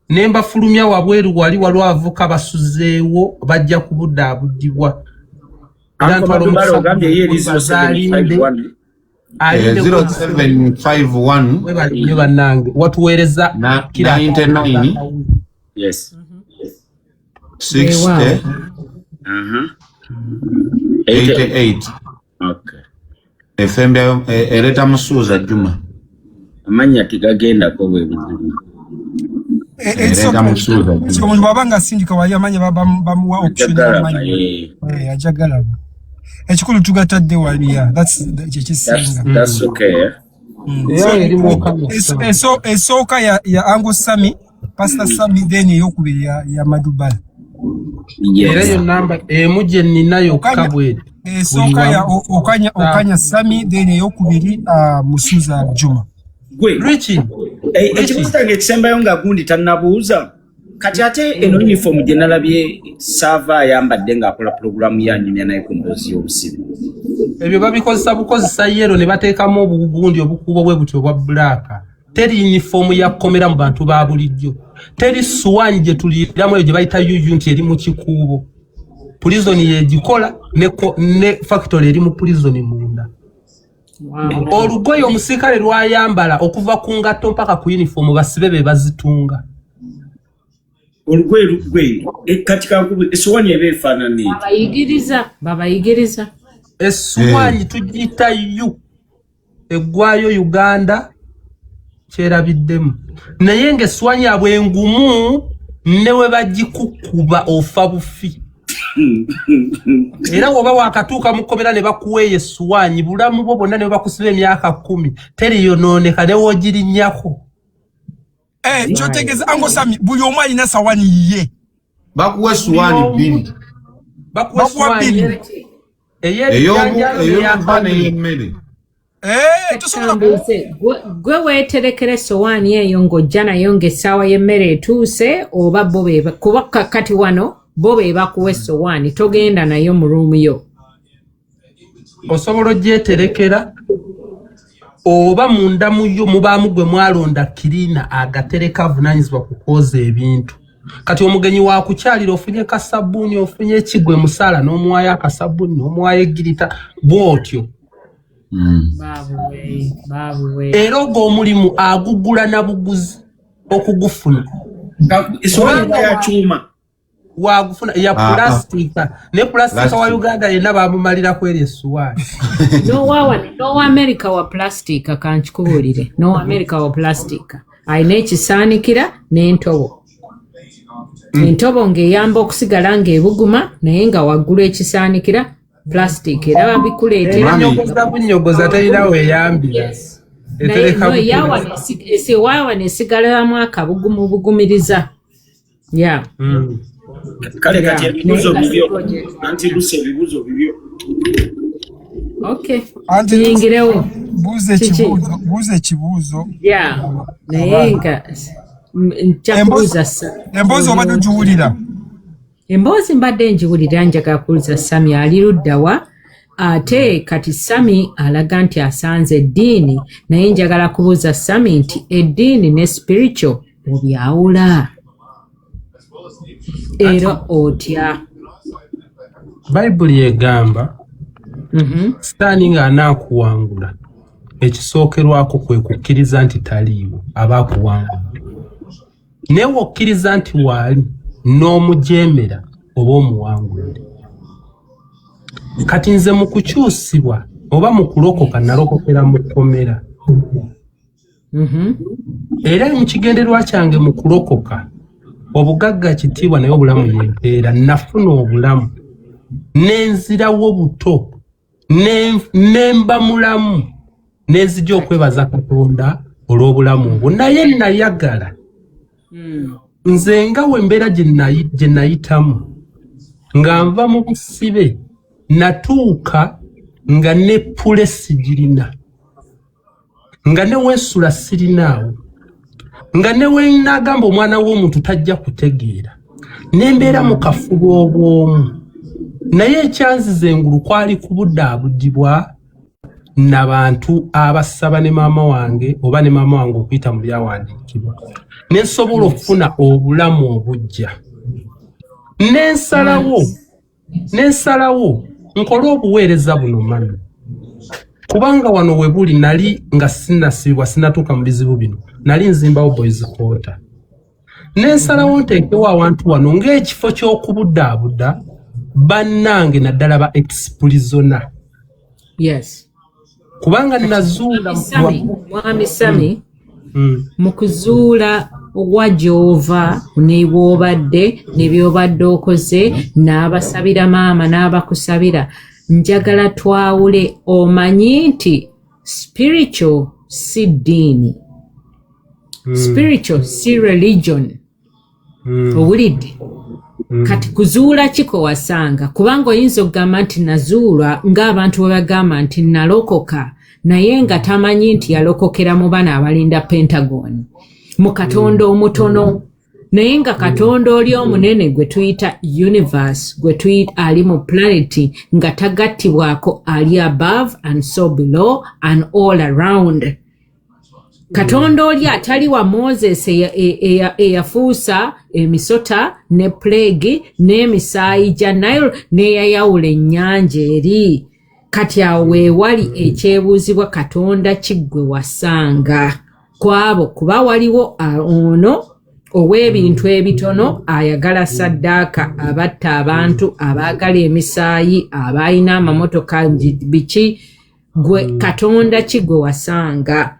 nemba fulumya wabweru wali walwavuka basuzeewo bajja kubuddaabudibwa
Madubala ogambye ye 0751
0751
bannange watuweereza
99
yes
60 88
okay
FM ereta Musuza Juma
amanya tigagenda ko bwe buzibu
Siko mbabanga sindika wali amanya bamuwa option ajagala ekikulu tugatadde waliya that's
okay
esooka ya Ango Sami Pastor Sami then eyokubiri ya Madubala
era yo namba emuje ninayo kabwe
esooka ya okanya Sami then eyokubiri Musuza Juma
gwe Richie ekibutange kisembayo nga gundi tannabuuza kati ate eno uniform gye nalabye Sava ayambadde ng'akola programu yanyumya naye ku mbuzi y'obusibu
ebyo babikozesa bukozesa yero ne bateekamu obugundi obukuubo bwe buti obwa blaaka teri uniform yakomera mu bantu ba bulijjo teri suwanyi gye tuliiramu eyo gye bayita unit eri mu kikuubo prison yegikola ne factory eri mu prison munda olugoye omusirikale lwayambala okuva ku ngatto mpaka ku uniform basibe be bazitunga
olugoye katika essuwanyi eba efaanani
babayigiriza
essuwanyi tugiyita yu eggwayo Uganda kyerabiddemu naye ng'eswanyi abwe ngumu ne we bagikukuba ofa bufi era woba wakatuuka mu kkomera ne bakuweeyo eswanyi bulamu bwo bwonna ne bakusiba emyaka 10 teriyonooneka ne woogirinnyako
kyotegeeza Uncle Sammy buli omu alina sawani ye
bakuwa essuwaani 2
bakuwa 2
ey'omuva n'ey'emmere
gwe weeterekera essowaani eyo ng'ojja nayo ng'essaawa y'emmere etuuse oba bo kuba kakati wano bo be bakuwa essowaani togenda nayo mu ruumu yo
osobola ogyeterekera oba munda mu yo mubaamu gwe mwalonda kirina agatereka avunaanyizibwa ku kwoza ebintu kati omugenyi wakukyalira ofunye kasabbuuni ofunye ekigwe musaala n'omuwaayo akasabbuuni n'omuwaayo egirita bw'otyo era ogwo omulimu agugula na buguzi okugufuna wagufuna ya plastika ne plastika wa Uganda yena bamumalirako eri essuwaani
no America wa plastika kankikubuulire no America wa plastika ayina ekisaanikira n'entobo entobo ng'eyamba okusigala ng'ebuguma naye nga waggulu ekisaanikira plastic era babikuleetera
bunyogoza talina weeyambira
esewaawa nesigalamu akabugumu bugumiriza
kale kati ebibuzo bibyo anti luse ebibuzo bibyo
yingirewo
buuza ekibuuzo
naye nga njakubuuza
emboozi obadde ogiwulira
emboozi mbadde njiwulira njagala kubuuza Sami ali ludda wa ate kati Sami alaga nti asanze eddiini naye njagala kubuuza Sami nti eddiini ne spiritual obyawula era otya
bayibuli egamba sitaani ng'anaakuwangula ekisookerwako kwe kukkiriza nti taliiwo aba akuwangula naye wokkiriza nti waali n'omujeemera oba omuwangulire kati nze mu kukyusibwa oba mu kulokoka nalokokera mu kkomera era mu kigenderwa kyange mu kulokoka obugagga kitiibwa naye obulamu yempeera nafuna obulamu nenzirawo buto nemba mulamu nenzija okwebaza Katonda olw'obulamu obwo naye nayagala nze nga wembeera gye nayitamu nga nva mu busibe natuuka nga ne pule sigirina nga ne weesula sirinaawo nga ne wenagamba omwana w'omuntu tajja kutegeera nembeera mu kafuba obw'omu naye ekyanziza engulu kwali kubudaabudibwa n'abantu abasaba ne maama wange oba ne maama wange okuyita mu byawandiikibwa nensobola okufuna obulamu obujja nensalawo nkole obuweereza buno manu kubanga wano we buli nali nga sinasibwa sinatuuka mu bizibu bino nali nzimbawo boys quarter nensalawo nteekewo awantu wano ng'ekifo ky'okubudaabuda bannange naddala ba ex-prisona kubanga nazuula
mwami Sami mu kuzuula wajova ne bw'obadde ne by'obadde okoze n'abasabira maama n'abakusabira njagala twawule omanyi nti spiritual si ddiini spiritual si religion owulidde kati kuzuula kiko wasanga kubanga oyinza okugamba nti nazuulwa ng'abantu bwe bagamba nti nalokoka naye nga tamanyi nti yalokokera mu bana abalinda Pentagon mu katonda omutono naye nga katonda oli omunene gwe tuyita universe gwe tuyita ali mu planet nga tagattibwako ali above and so below and all around katonda oli atali wa Moses eyafuusa emisota ne plague n'emisaayi gya Nile n'eyayawula ennyanja eri kati awo weewali ekyebuuzibwa katonda kiggwe wasanga kwabo kuba waliwo ono ow'ebintu ebitono ayagala saddaaka abatta abantu abaagala emisaayi abalina amamotoka biki gwe katonda kiggwe wasanga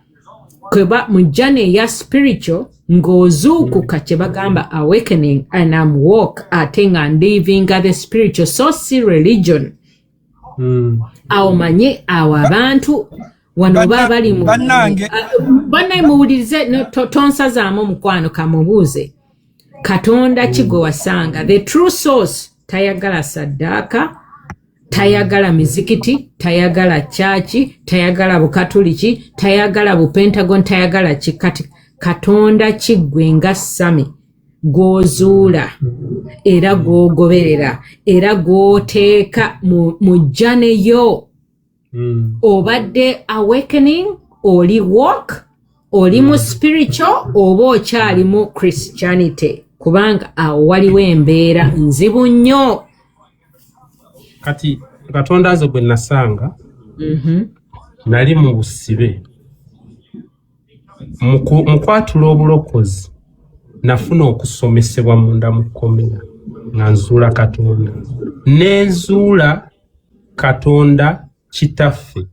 kweba mujane ya spiritual ng'ozuukuka kye bagamba awakening and I'm walk ate nga ndivinga the spiritual so si religion. Awo manye awo abantu wano bali mu bannange muwulirize tonsazaamu mukwano kamubuuze Katonda kigo wasanga the true source tayagala saddaaka tayagala mizikiti tayagala chachi tayagala bukatuliki tayagala bupentagon tayagala kikati Katonda kigwenga sami gozuula era gogoberera era goteeka mu jane yo obadde awakening oli walk oli mu spiritual oba okyali mu Christianity kubanga awo waliwo embeera nzibu nnyo
kati Katonda nze gwe nasanga nali mu busibe mukwatula obulokozi nafuna okusomesebwa munda mu kkomera nga nzuula Katonda nenzuula Katonda kitaffe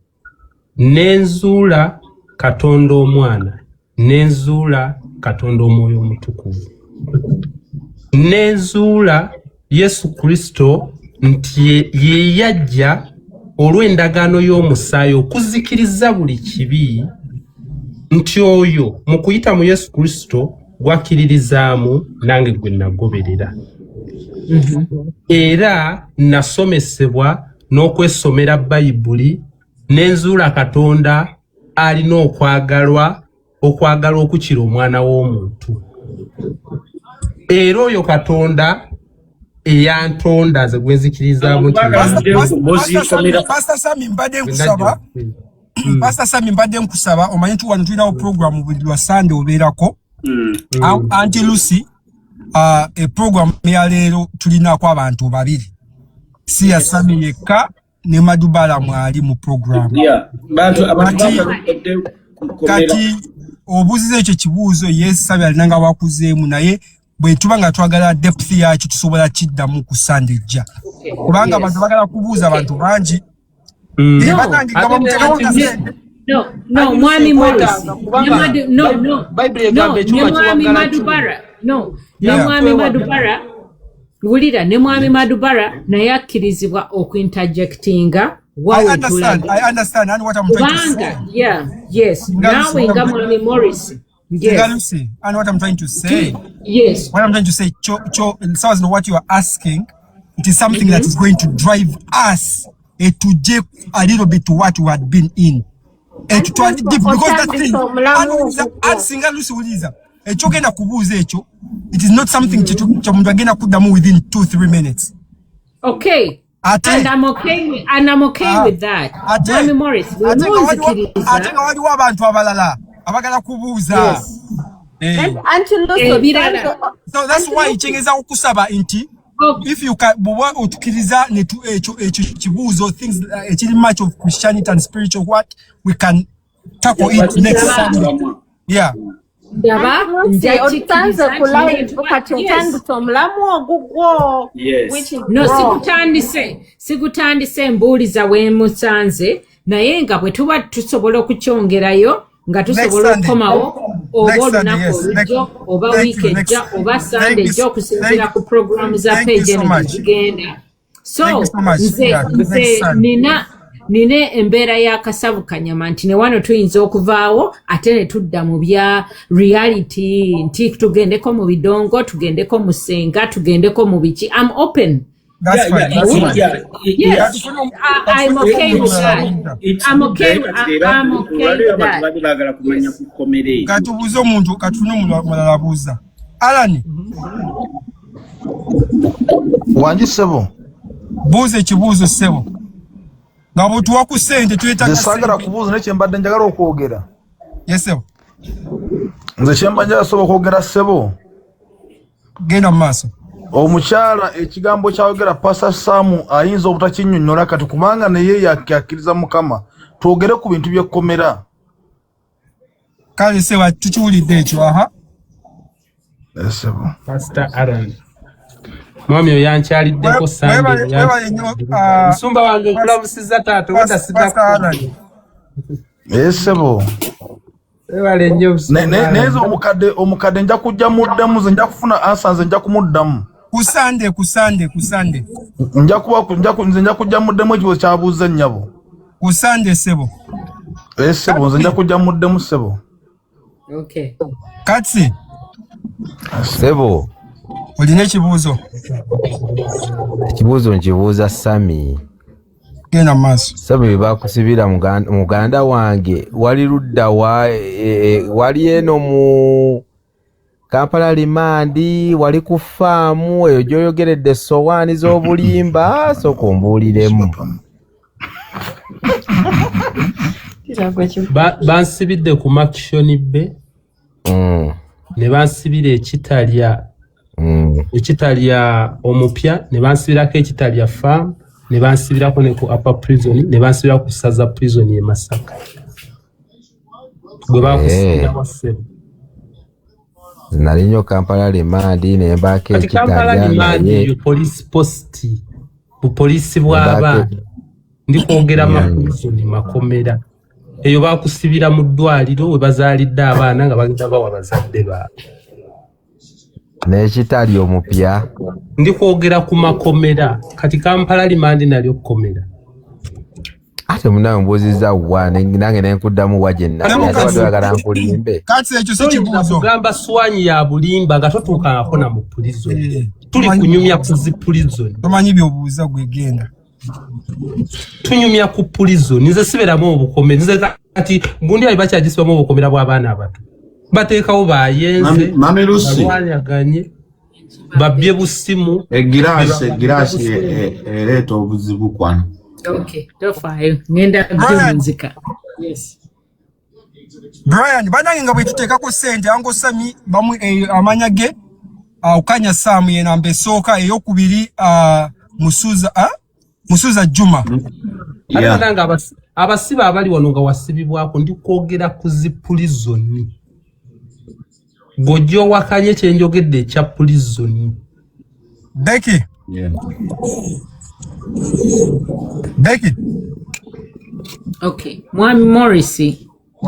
nenzuula Katonda omwana nenzuula Katonda omwoyo omutukuvu nenzuula Yesu Kristo nti ye yajja olw'endagaano y'omusaayi okuzikiriza buli kibi nti oyo mu kuyita mu Yesu Kristo gwakiririzaamu nange gwe nagoberera era nasomesebwa n'okwesomera Bayibuli nenzuula Katonda alina okwagalwa okukira omwana w'omuntu era oyo Katonda eyantonda ze gwezikiriza
Pastor Sami mbadde nkusaba omanyi nti wano tulinawo program buli lwa Sunday obeerako Auntie Lucy e program ya leero tulinako abantu babiri si ya Sami yekka ne Madubala mwali mu program kati obuzize ekyo kibuuzo Yesu Sami alinanga wakuzeemu naye bwe tuba nga twagala depth yakyo tusobola kiddamu ku Sunday jja kubanga abantu bagala kubuuza abantu bangi
No, Mwami Morris. Mwami Madubara. No, Mwami Madubara. Wulira, ne Mwami Madubara naye akkirizibwa okuinterjectinga.
I understand. And what I'm trying to say.
Yeah, yes. Now we got Mwami Morris.
Yes. And what I'm trying to say.
Yes.
What I'm trying to say, so what you are asking, it is something that is going to drive us to take a little bit to what we had been in. Because that thing, chogenda kubuuza ekyo, it is not something chomuntu agenda kuddamu within 2-3 minutes.
Okay. And I'm okay with that. Mwami Morris,
ate nga waliwo abantu abalala abagala kubuuza. So that's why kyengeza okusaba nti if you can utukiriza chibuzo things ekiri much of Christianity and spiritual what we can tackle it next Sunday. Yeah.
Sikutandise mbuuliza we musanze naye nga bwe tuba tusobola okukyongerayo nga tusobola okukomawo oba olunaku olujjo oba wiiki ejja oba sande ejja okusinziira ku programu za page eno zigenda so nze nina embeera y'akasavu kanyama nti ne wano tuyinza okuvaawo ate ne tudda mu bya reality nti tugendeko mu bidongo tugendeko mu senga tugendeko mu biki I'm open.
That's fine.
Yes, I'm okay with that. I'm okay with that.
Katubuuze omuntu katufune mulala abuuza. Alani.
Wanji sebo.
Buuza ekibuuzo sebo. Nga butuwa ku ssente tuyetaka
ssente. Sagala kubuuza nekye mbadde njagala okwogera.
Yes sebo.
Nze kyemba njagala sobola okwogera sebo.
Genda mu maaso.
Omukyala ekigambo kyayogera Pastor Samu ayinza obutakinnyonnyola kati kubanga naye yakkiriza Mukama twogere ku bintu by'ekkomera.
Kale sewa tukiwulidde ekyo aha.
Sebo.
Pastor Aaron. Mwami oyo yankyaliddeko Sunday. Nsumba wange nkulabusiza taata wada sidda.
Sebo. nezo omukadde nja kujja muddamu nze nja kufuna answer nze nja kumuddamu
kusande
nja kujja muddamu ekibuzo kyabuuza nnyabo
kusande sebo
sebo nze nja kujja muddamu sebo
okay
katsi
sebo
olina ekibuuzo
nkibuuza Sami
genda maaso
Sami bebakusibira muganda wange wali ludda wali eno mu Kampala limandi wali ku faamu eyo gyoyogeredde sowaani z'obulimba sooka ombuuliremu
bansibidde ku makishoni be ne bansibira ekitalya omupya ne bansibirako ekitalya faamu ne bansibirako ne ku upper prison ne bansibira ku saza prison ye Masaka gwe bakusibira wasebo
nali nnyo Kampala limandi ne mbaako
Kampala limandi yo police post bupolisi bw'abaana ndikwogera maprison makomera eyo bakusibira mu ddwaliro we bazaalidde abaana nga bagenda bawa bazadde baabwe
n'ekitali omupya
ndikwogera ku makomera kati Kampala limandi nalyo kkomera
ate munawe mbuuzizza wa nange nenkuddamu wa gyennaayagala nkulimbe
kati ekyo si kibuuzo
kugamba swanyi ya bulimba nga totuukangako na mu prison tuli kunyumya ku zi prison
tomanyi by'obuuza gwegenda
tunyumya ku prison nze siberamu obukomera nze kati gundi ali bakyagisibamu obukomera bw'abaana abato bateekawo bayenze balwanyaganye babbye busimu
egiraasi ereeta obuzibu kwano
okay tofaayo ngenda by'omunzika yes
Brian banange nga bwe tuteekako ssente ango Sami bamu amanya ge Okanya Sam ye namba esooka ey'okubiri Musuza Juma
nanga abasiba abali wano nga wasibibwako ndi kwogera ku zi prison gojjo wakanye kyenjogedde ekya prison
Becky
okay Mwami Morris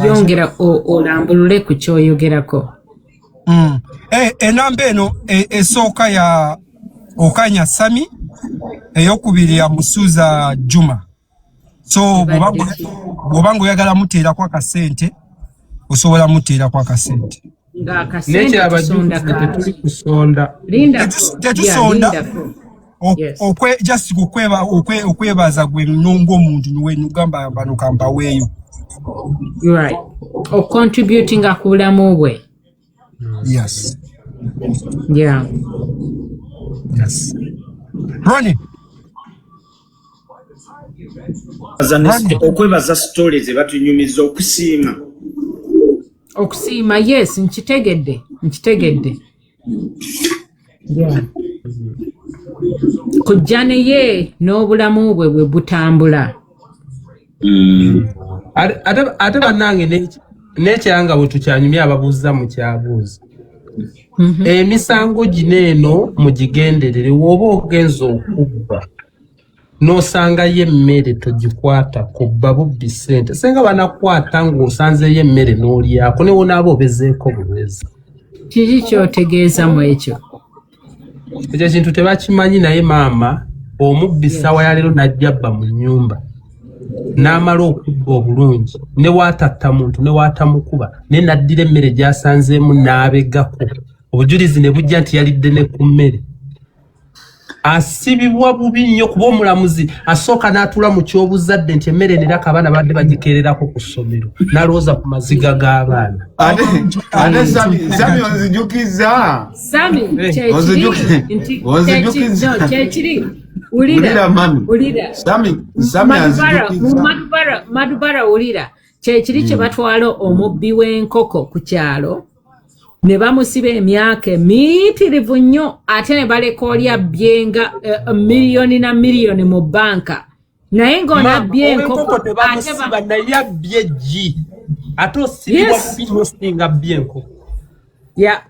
yongera olambulule ku kyoyogerako
enamba eno esooka ya Okanya Sami ey'okubiri ya Musuza Juma so bw'oba ng'oyagala muteerako akasente osobola muteerako akasente
tetuli kusonda
tetusonda just okwebaza gwe ng'omuntu ng'ogamba bano kampaweeyo
right contributing ku bulamu bwe
yes
yeah
yes Ronnie
okwebaza stories ebatunyumiza
okusiima yes nkitegedde yeah kujja naye n'obulamu bwe bwe butambula
ate bannange n'ekyanga bwe tukyanyumya ababuuza mu kyabuuza emisango gino eno mugigenderere woba ogenza okubba n'osangayo emmere togikwata kubba bubbi ssente senga banakwata ng'osanzeyo emmere n'olyako ne wonaaba obezeeko buwezi
kiki kyotegeeza mu ekyo
kintu tebakimanyi naye maama omubbi ssaawa ya leero n'ajja bba mu nnyumba n'amala okubba obulungi ne waatatta muntu ne waatamukuba ne naddira emmere gy'asanzeemu n'abegako obujulizi ne bujja nti yalidde ne ku mmere asibibwa bubi nnyo kuba omulamuzi asooka n'atula mu ky'obuzadde nti emmere nerako abaana badde bagikererako ku ssomero n'alowooza ku maziga g'abaana
ate Sami onzijukiza
kyekiri Madubara wulira kyekiri kye batwala omubbi w'enkoko ku kyalo ne bamusiba emyaka emiyitirivu nnyo ate ne baleka oli abbyenga miliyoni na miliyoni mu banka naye ng'onabbye enkoko
tebamusiba naye abbye eggi ate osibibwa bubi nosinga abbye enkoko
ya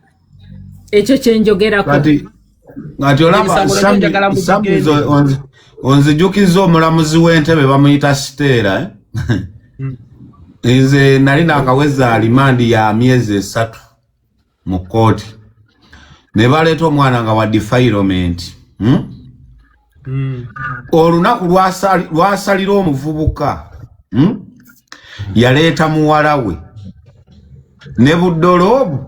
ekyo kyenjogerako
ngati olaba Sami onzijukiza omulamuzi w'entebe bamuyita Siteera Nze nali nakaweza alimandi ya miezi 3 mu kooti. Ne baleeta omwana nga wa defilement. Olunaku lwasalira omuvubuka. Yaleeta muwala we. Ne buddoloobu.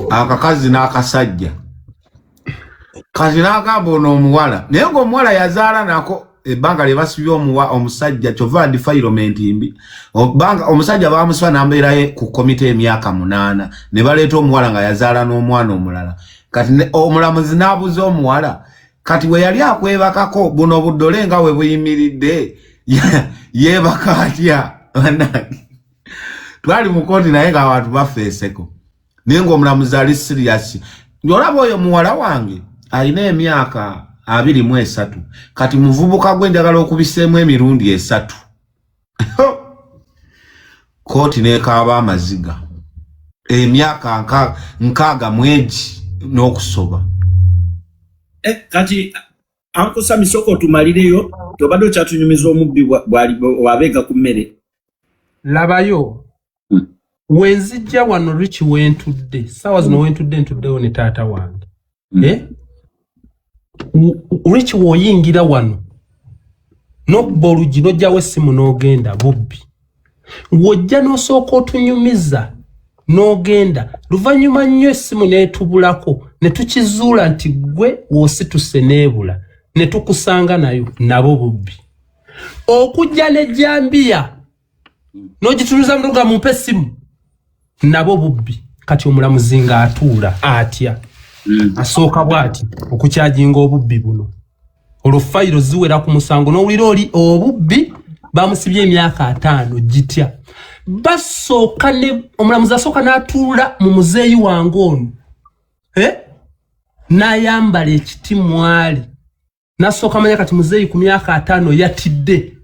Akakazi n'akasajja. Kati n'agamba ono omuwala. Naye ng'omuwala yazaala nako ebbanga lye basibye omusajja kyova defilement mbi. Omusajja baamusiba n'ambeerayo ku komite emyaka 8. Ne baleeta omuwala nga yazaala n'omwana omulala. Kati omulamuzi n'abuza omuwala. Kati we yali akwebakako buno buddole nga we buyimiridde. Yeebaka atya. Twali mu kooti naye ng'abantu bafeeseko. Naye ng'omulamuzi ali serious. Olaba oyo muwala wange alina emyaka 23. Kati muvubuka gwe njagala okubiseemu emirundi 3. Kooti n'ekaaba amaziga. Emyaka 6 mwegi n'okusoba.
Kati Uncle Sammy Soko tumalireyo tobadde kyatunyumiza omubbi wabega ku mmere.
Labayo. Wenzijja wano Rich wentudde. Sawa zino wentudde ne taata wange. Rich woyingira wano. Nokuba olugi nojjawo essimu n'ogenda bubbi. Wojja n'osooka otunyumiza n'ogenda. Luvannyuma nnyo essimu n'etubulako ne tukizuula nti gwe woosituse n'ebula. Ne tukusanga nayo nabo bubbi. Okujja ne Jambiya n'ogitunuza muruga mumpe essimu nabo bubbi. Kati omulamuzi nga atuula atya. Asooka bw'ati okukyajinga obubbi buno. Olwo fayiro ziwera ku musango n'owulira oli obubbi bamusibye emyaka 5 gitya. Basooka ne omulamuzi asooka n'atuula mu muzeeyi wange ono. N'ayambala ekiti mwali. N'asooka manya kati muzeeyi ku myaka 5 yatidde.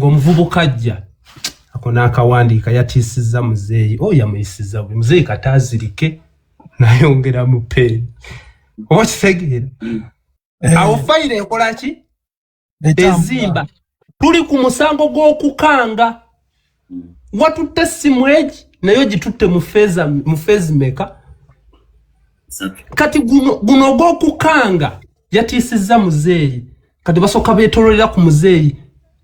Ng'omuvubuka ajja. Ako n'akawandiika yatiisizza muzeeyi. Yamuyisizza bwe. Muzeeyi kataazirike. Nayongera mu peni. Okitegeera. Awo fayiro ekola ki? Ezimba. Tuli ku musango gw'okukanga. Watutte essimu egi nayo gitutte mu fezi meka. Kati guno gw'okukanga yatiisizza muzeeyi. Kati basooka beetololera ku muzeeyi.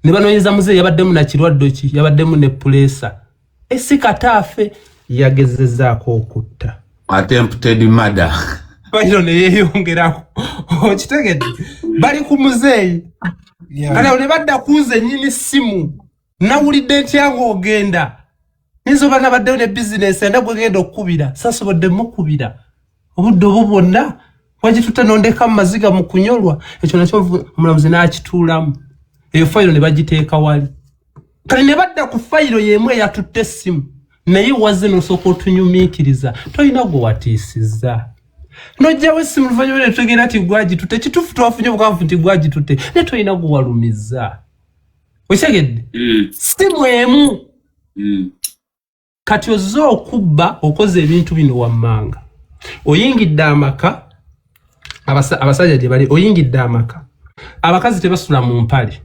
Ne banoonyeza muzeeyi yabaddemu na kirwaddo ki? Yabaddemu ne pulesa. Esi kataafe yagezezzaako okutta.
Attempted murder.
Fayiro ne yeeyongerako. Okitegedde? Bali ku muzeeyi. Kale ne badda kunze nnyini ssimu. Nawulidde ntya ng'ogenda. Nzoba nabaddeyo ne bizinesi enda gwe ngenda okukubira. Sasobodde mukubira. Obudde obwo bwonna wagitutte n'ondeka mu maziga mu kunyolwa. Ekyo nakyo omulamuzi n'akituulamu. Eyo fayiro ne bagiteeka wali. Kale ne badda ku fayiro y'emu eyatutte essimu. Naye wazze n'osooka otunyumiikiriza. Tolina gwe watiisizza. Nojjawo essimu luvannyuma ne tutegeera nti gwagitutte. Kituufu twafunye obukwanfu nti gwagitutte. Ne tolina gwe walumizza. Okitegedde? Ssimu emu. Kati ozze okubba okoze ebintu bino wammanga. Oyingidde amaka. Abasajja gye bali oyingidde amaka. Abakazi tebasula mu mpale.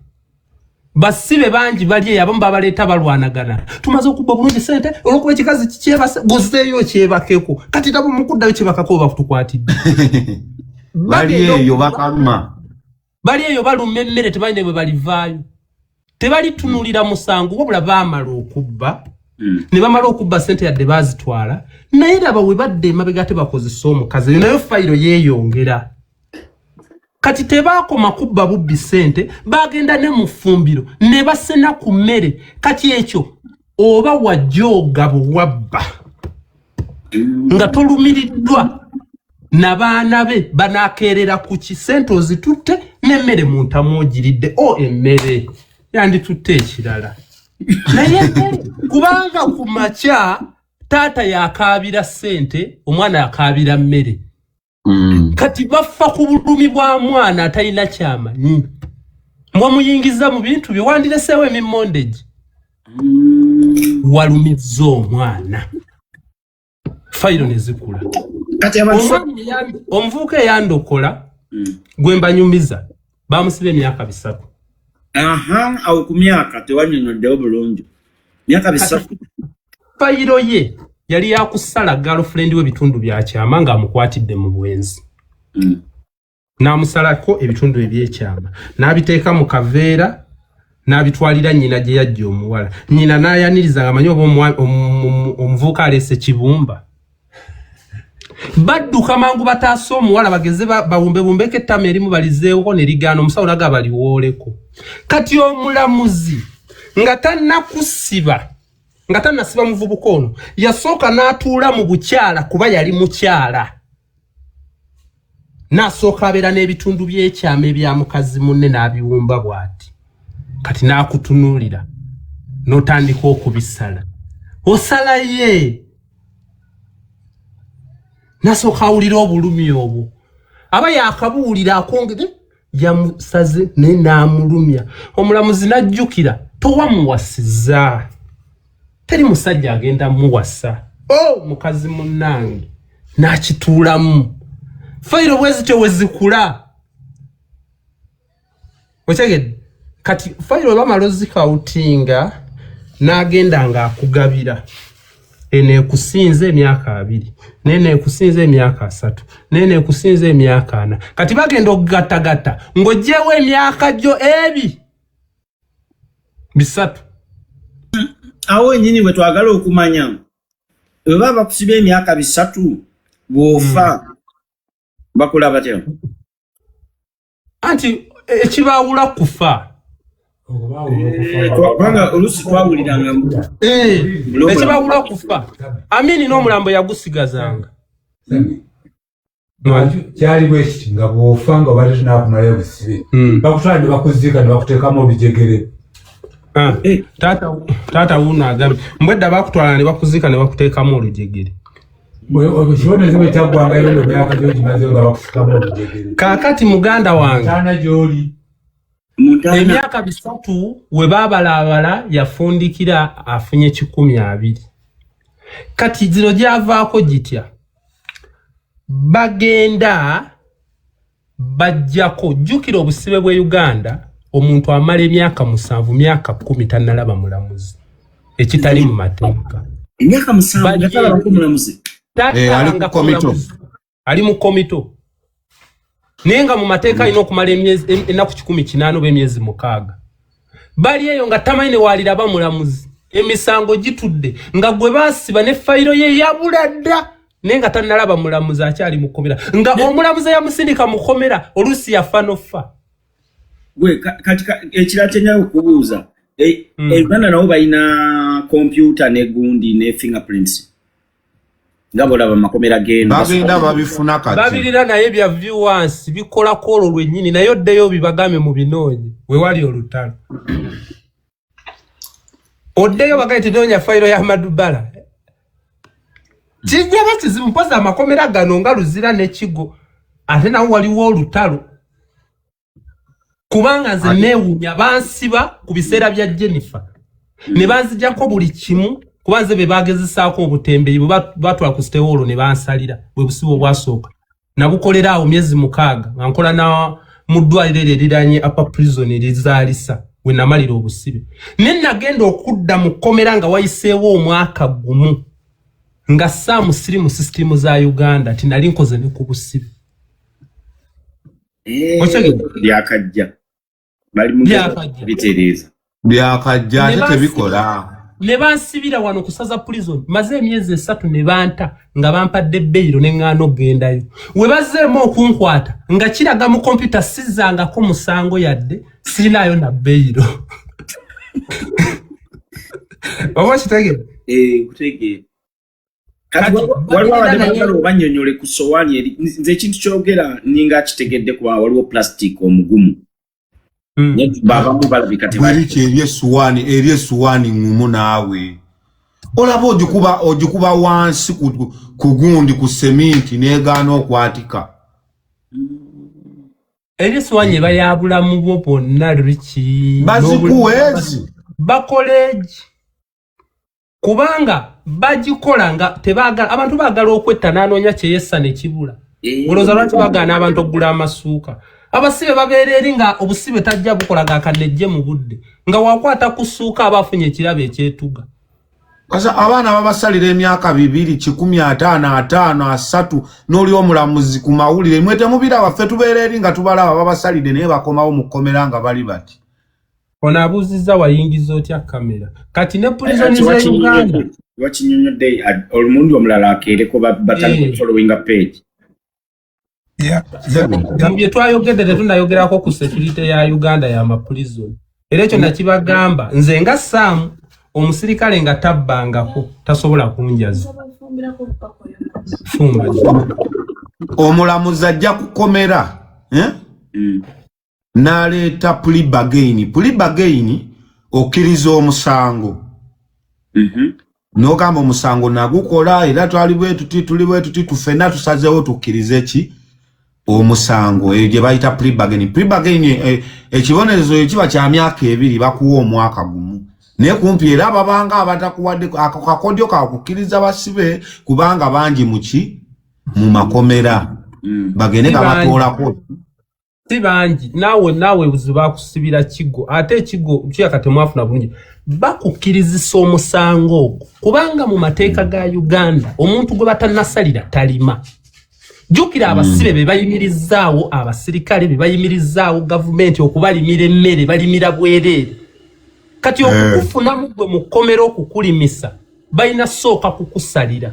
Basibe bangi bali eyo abamu babaleeta balwanagana. Tumaze okubba bulungi ssente olwokuba ekikazi kikyebase gozzeeyo kyebakeko. Kati tabo mukuddayo kyebakako bakutukwatidde.
Bali eyo bakaluma.
Bali eyo baluma emmere tebalina bwe balivaayo. Tebalitunulira musango wabula baamala okubba. Ne bamala okubba ssente yadde baazitwala. Naye laba we badde emabega tebakozesa omukazi. Nayo fayiro yeeyongera. Kati tebaakoma kubba bubbi ssente bagenda ne mu ffumbiro ne basena ku mmere. Kati ekyo oba wajooga bwabba nga tolumiriddwa n'abaana be banaakeerera ku kisente ozitutte n'emmere mu ntamu ogiridde emmere yanditutte ekirala. Naye kubanga ku makya taata yakaabira ssente omwana yakaabira mmere. Kati bafa ku bulumi bwa mwana atalina kyamanyi. Mwamuyingiza mu bintu bye wandireseewo emimmondeji. Walumizza omwana. Fayiro ne zikula. Omuvubuka eyandokola gwe mbanyumiza bamusiba emyaka 3.
Au kumyaka tewanyonyoddewo bulungi. Myaka bisatu.
Fayiro ye yali yakusala girlfriend we bitundu bya kyama ng'amukwatidde mu bwenzi. N'amusalako ebitundu ebyekyama. N'abiteeka mu kaveera n'abitwalira nnyina gye yajja omuwala. Nnyina n'ayaniriza ng'amanyi oba omuvubuka aleese kibumba. Badduka mangu bataasa omuwala bageze bawumbebumbeko ettama erimu balizeewo ne ligaana omusawo naga baliwooleko. Kati omulamuzi nga tannasiba muvubuka ono yasooka n'atuula mu bukyala kuba yali mukyala. N'asooka abeera n'ebitundu by'ekyama ebya mukazi munne n'abiwumba bw'ati. Kati n'akutunuulira n'otandika okubisala. Osala ye n'asooka awulira obulumi obwo. Aba yaakabuwulira akongere yamusaze naye n'amulumya. Omulamuzi n'ajjukira towamuwasizza. Teri musajja agenda muwasa. Mukazi munnange n'akituulamu. Fayiro bwezityo wezikula. Otegedde? Kati fayiro bamala ozikawutinga n'agenda ng'akugabira. Enekusinze emyaka 2, n'enekusinze emyaka 3, n'enekusinze emyaka 4. Kati bagenda okugattagatta ng'oggyewo emyaka gyo ebi bisatu.
Awo nyinyi bwe twagala okumanya bwe baba bakusibye emyaka 3 bw'ofa bakola batya?
Anti ekibaawula kufa.
Kubanga oluusi twawuliranga
ekibaawula kufa. Amini n'omulambo yagusigazanga.
Kyali bwe kiti nga bw'ofa nga oba tetunaakumalayo busibe. Bakutwala ne bakuziika ne bakuteekamu olujegere.
Taata wuno agambye mbwedda bakutwala ne bakuziika ne bakuteekamu olujegere.
Kibonezebwa ekyaggwangayo eno myaka gy'ogimazeyo nga bakusikamu olujegere.
Kaakati muganda wange
taana gy'oli.
Emyaka 3 we baabalaabala yafundikira afunye 12. Kati zino gyavaako gitya. Bagenda bajjako jjukira obusibe bwe Uganda omuntu amala emyaka 7 myaka 10 tannalaba mulamuzi. Ekitali mu mateeka.
Emyaka 7 gatalaba ku mulamuzi.
Ali mu komito. Nenga mu mateeka alina okumala ennaku 18 oba emyezi 6. Bali eyo nga tamanyi ne waaliraba mulamuzi. Emisango gitudde nga gwe baasiba ne fayiro ye yabula dda. Nenga tannalaba mulamuzi akyali mu kkomera. Nga omulamuzi yamusindika mu kkomera oluusi yafa n'offa.
Gwe kati ekiratenya okubuuza. Uganda nabo balina computer ne gundi ne fingerprints. Ngabolaba makomera genda
bagenda babifuna kati
babirira naye bya viewers bikola kolo lwennyini naye oddeyo bibagame mu binoonyi we wali olutalo oddeyo bagaite donya fayiro ya Madubala kijja bakizibu mpoza amakomera gano nga luzira n'ekigo ate nawo waliwo olutalo kubanga nze neewunya bansiba ku biseera bya Jennifer ne banzijjako buli kimu kubanze be bagezesaako obutembeyi batwala ku stewolo ne bansalira bwe busibo bwasooka nabukolera awo myezi 6 nga nkola na mu ddwaliro eriranye upper prison erizaalisa we namalira obusibe ne nagenda okudda mu kkomera nga wayiseewo omwaka gumu nga saamu siri mu system za Uganda ati nali nkoze ne ku busibe
byakajja bali mu bitereza
byakajja ate tebikola
ne bansibira wano kusaza prison maze emyezi 3 ne banta nga bampadde beyiro ne ngano gendayo we bazeemo okunkwata nga kiraga mu computer sizanga ko musango yadde sinayo na beyiro oba kitege
kutege kati waliwo abadde banyonyole ku sowani nze ekintu kyogera ninga kitegedde kwa waliwo plastic omugumu baba mubalabika
tebali eryesuwani ngumu naawe olaba ogikuba wansi ku gundi ku seminti negaana okwatika
eryesuwani bayabulamu bwo bonna liki
bazikuweezi
bakoleegi kubanga bagikola nga tebagala abantu bagala okwetta n'anoonya kyeyessa ne kibula olowooza lwaki bagaana abantu okugula amasuuka abasibe babeera eri nga obusibe tajja bukolaga akanejje mu budde nga wakwata kusuuka abafunye ekirabo ekyetuga.
Kasa abaana babasalira emyaka 2, 15, 3 n'oli omulamuzi ku mawulire mwete mubira waffe tubeera eri nga tubalaba babasalide naye bakomawo mu kkomera nga bali bati.
Ono abuuzizza wayingiza otya kamera kati ne pulizoni za Uganda
wakinyonyodde olumundu omulala akeereko batali following a page.
Mu bye twayogedde tetunnayogerako ku security ya Uganda y'amapulizoni era ekyo nakibagamba nze nga Sam omusirikale nga tabbangako tasobola kunjaza.
Omulamuzi ajja kukomera n'aleeta plea bargain. Plea bargain okkiriza omusango. N'ogamba omusango nagukola era tuli bwe tuti tufenna tusazeewo tukkirize ki omusango eyo gye bayita plea bargain. Plea bargain ekibonerezo ekiba kya myaka 2 bakuwa omwaka gumu. Naye kumpi era babanga abatakuwadde akakodyo kakukkiriza basibe kubanga bangi muki mu makomera bagende nga batoolako.
Si bangi naawe buziba kusibira kigo ate kigo kyaka temwafuna bulungi bakukkirizisa omusango ogwo kubanga mu mateeka ga Uganda omuntu gwe batannasalira talima. Jukira abasibe be bayimirizaawo abasirikale be bayimirizaawo gavumenti okubalimira emmere balimira bwereere. Kati okukufuna mugwe mu kkomero okukulimisa bayina sooka kukusalira.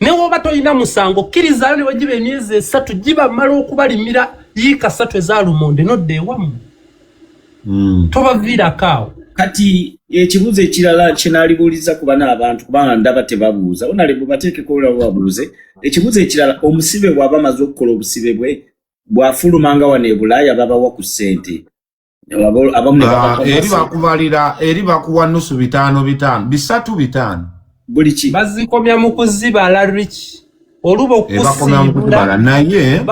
Ne woba toyina musango kkiriza ne wagiba emyezi 3 giba mala okubalimira yiika 3 eza lumonde nodde ewamu. Tobaviirako.
Kati ekibuuzo ekirala kyenalibuuliza kuba n'abantu kubanga ndaba tebabuuza onalebo bateekeko olabo babuuze ekibuuzo ekirala omusibe bw'aba amaze okukola obusibe bwe bw'afulumanga wano e Bulaaya babawa ku ssente
eri bakubalira eri bakuwa nusu 5 5
buli ki bazikomya mu kuzibala rich oluba
okukusibala naye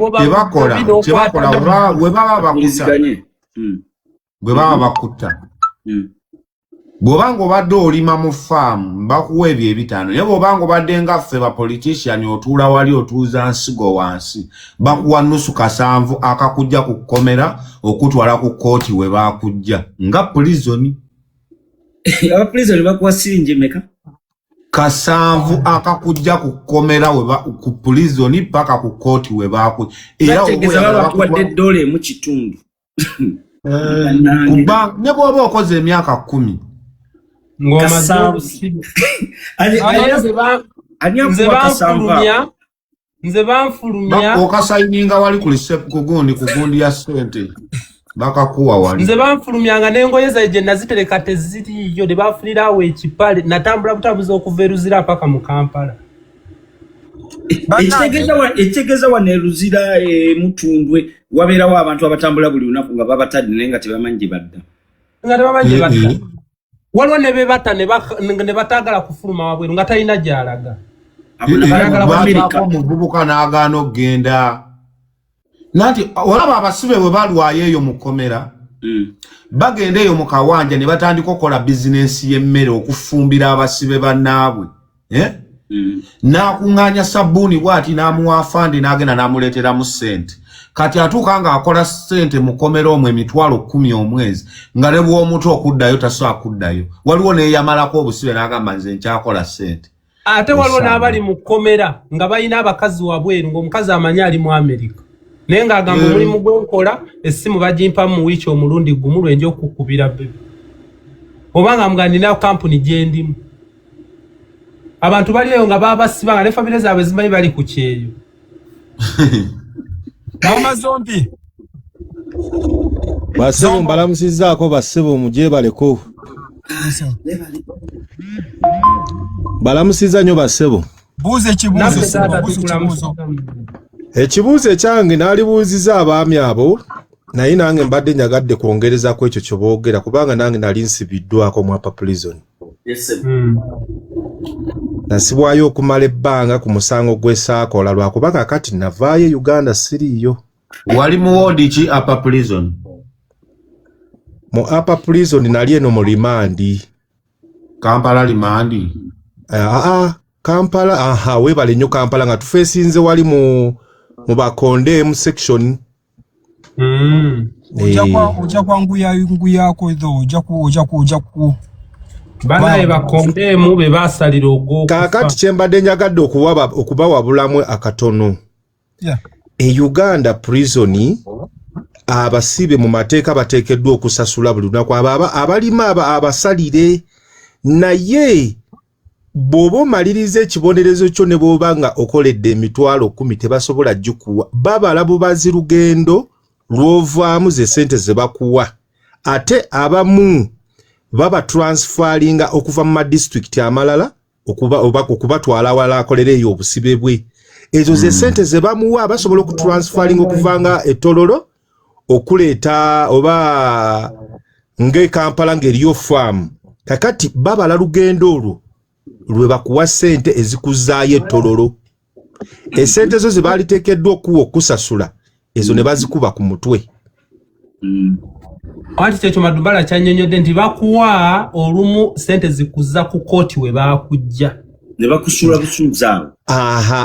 tebakola we baba bakuta bwe baba bakuta bw'obanga obadde olima mu faamu bakuwa ebyo 5 naye bw'obanga obadde nga ffe ba politician otuula wali otuuza nsigo wansi bakuwa nusu 7 akakujja ku kkomera okutwala ku kooti we bakujja nga prison.
Aba prison bakuwa siringi meka
7 akakujja ku kkomera ku prison paka ku kooti we bakujja era
bakuwadde $1 mu kitundu.
Ne bw'oba okoze emyaka 10
nze banfulumya
okasayininga wali kugundi ya ssente bakakuwa wali
nze banfulumyanga n'engoye zaye gye nazitereka teziriyo ne banfunirawo ekipale natambula butambuzi okuva eruzira paka mu Kampala.
Ekitegeeza wano eruzira Mutundwe wabeerawo abantu abatambula buli lunaku nga babatadde naye nga tebamanyi gye badda.
Waliwo ne bebata ne bataagala kufuluma wabweru nga talina gy'alaga.
Omuvubuka n'agaana okgenda. Nanti olaba abasibe bwe balwayo eyo mu kkomera bagenda eyo mu kawanja ne batandika okukola bizinensi y'emmere okufumbira abasibe bannaabwe. N'akuŋŋaanya sabbuuni bw'ati n'amuwa afande n'agenda n'amuleeteramu ssente. Kati atuuka nga akola ssente mu kkomera omwo $10,000 omwezi nga ne bw'omuto okuddayo tasobola kuddayo. Waliwo n'eyamalako obusibe n'agamba nze nkyakola ssente.
Ate waliwo n'abali mu kkomera nga balina abakazi wabweru ng'omukazi amanyi ali mu Amerika naye ng'agamba omulimu gwenkola essimu bagimpamu mu wiiki omulundi gumu lwenja okukubira bebe obanga mga nina kampuni gye ndimu. Abantu bali eyo nga babasiba nga ne famire zaabwe zimanyi bali ku kyeyo.
Amazombi
basebo mbalamusizaako basebo muje baleko balamusiza nnyo basebo.
Buuza ekibuuzo.
Ekibuuzo ekyange naalibuuziza abaami abo naye nange mbadde nyagadde kwongereza ku ekyo kye boogera kubanga nange nali nsibiddwako mu upper prison. Nasibwayo okumala ebbanga ku musango gw'essaakola lwakubanga kati navaayo Uganda siriiyo.
Wali mu wodi ki upper prison?
Mu upper prison nali eno mu limandi.
Kampala limandi?
Kampala webale nnyo Kampala nga tufeesinze wali mu Bakonde mu section
Oja kwa nguyako idho, oja ku.
Banaye bakondemu be basalira ogwo.
Kakati kyembadde njagadde okubawa bulamwe akatono.
Yeah.
E Uganda prison abasibe mu mateeka bateekeddwa okusasula buli lunaku abalima abasalire naye bw'oba omaliriza ekibonerezo kyo ne bw'oba nga okoledde emitwalo 10 tebasobola jjukuwa babala bubazi lugendo lw'ovaamu ze ssente ze bakuwa ate abamu baba transferringa okuva mu madistrict amalala okubatwala wala akolera eyo obusibe bwe ezo ze ssente ze bamuwa basobola okutransferringa okuvanga etololo okuleeta oba ng'ekampala ng'eriyo farm kakati babala lugendo olwo lwe bakuwa ssente ezikuzaayo ettololo essente zo ze baaliteekeddwa okuwa okusasula ezo ne bazikuba ku mutwe.
Anti kyekyo Madubala kyannyonnyodde nti bakuwa olumu ssente zikuza ku kooti we baakujja
ne bakusula busuuza.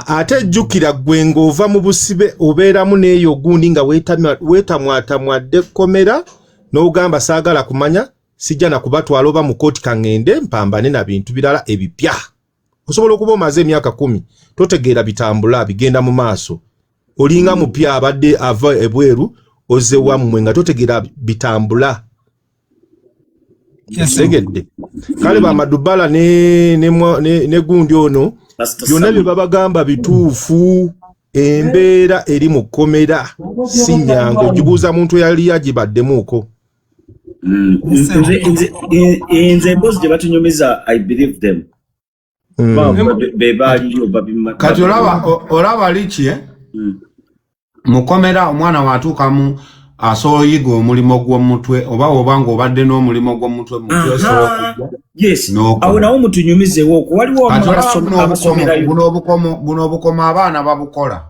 Ate jjukira gwe ng'ova mu busibe obeeramu n'eyo gundi nga weetamwatamwadde komera n'ogamba saagala kumanya sijja na kubatwala oba mu kooti kaŋŋende mpambane na bintu birala ebipya. Osobola okuba omaze emyaka 10 totegeera bitambula bigenda mu maaso olinga mupya abadde ava ebweru ozze wammwe nga totegeera bitambula. Segedde kale ba Madubala ne gundi ono byonna bye babagamba bituufu embeera eri mu kkomera si nnyangu ogibuuza muntu yali yagibaddemuuko.
Nze emboozi gye batunyumiza I believe them.
Kati olaba liki mukomera omwana watuukamu asobola oyiga omulimo gw'omutwe oba ng'obadde n'omulimo gw'omutwe
yes awo nawo mutunyumizeewo waliwo
buno obukomo abaana babukola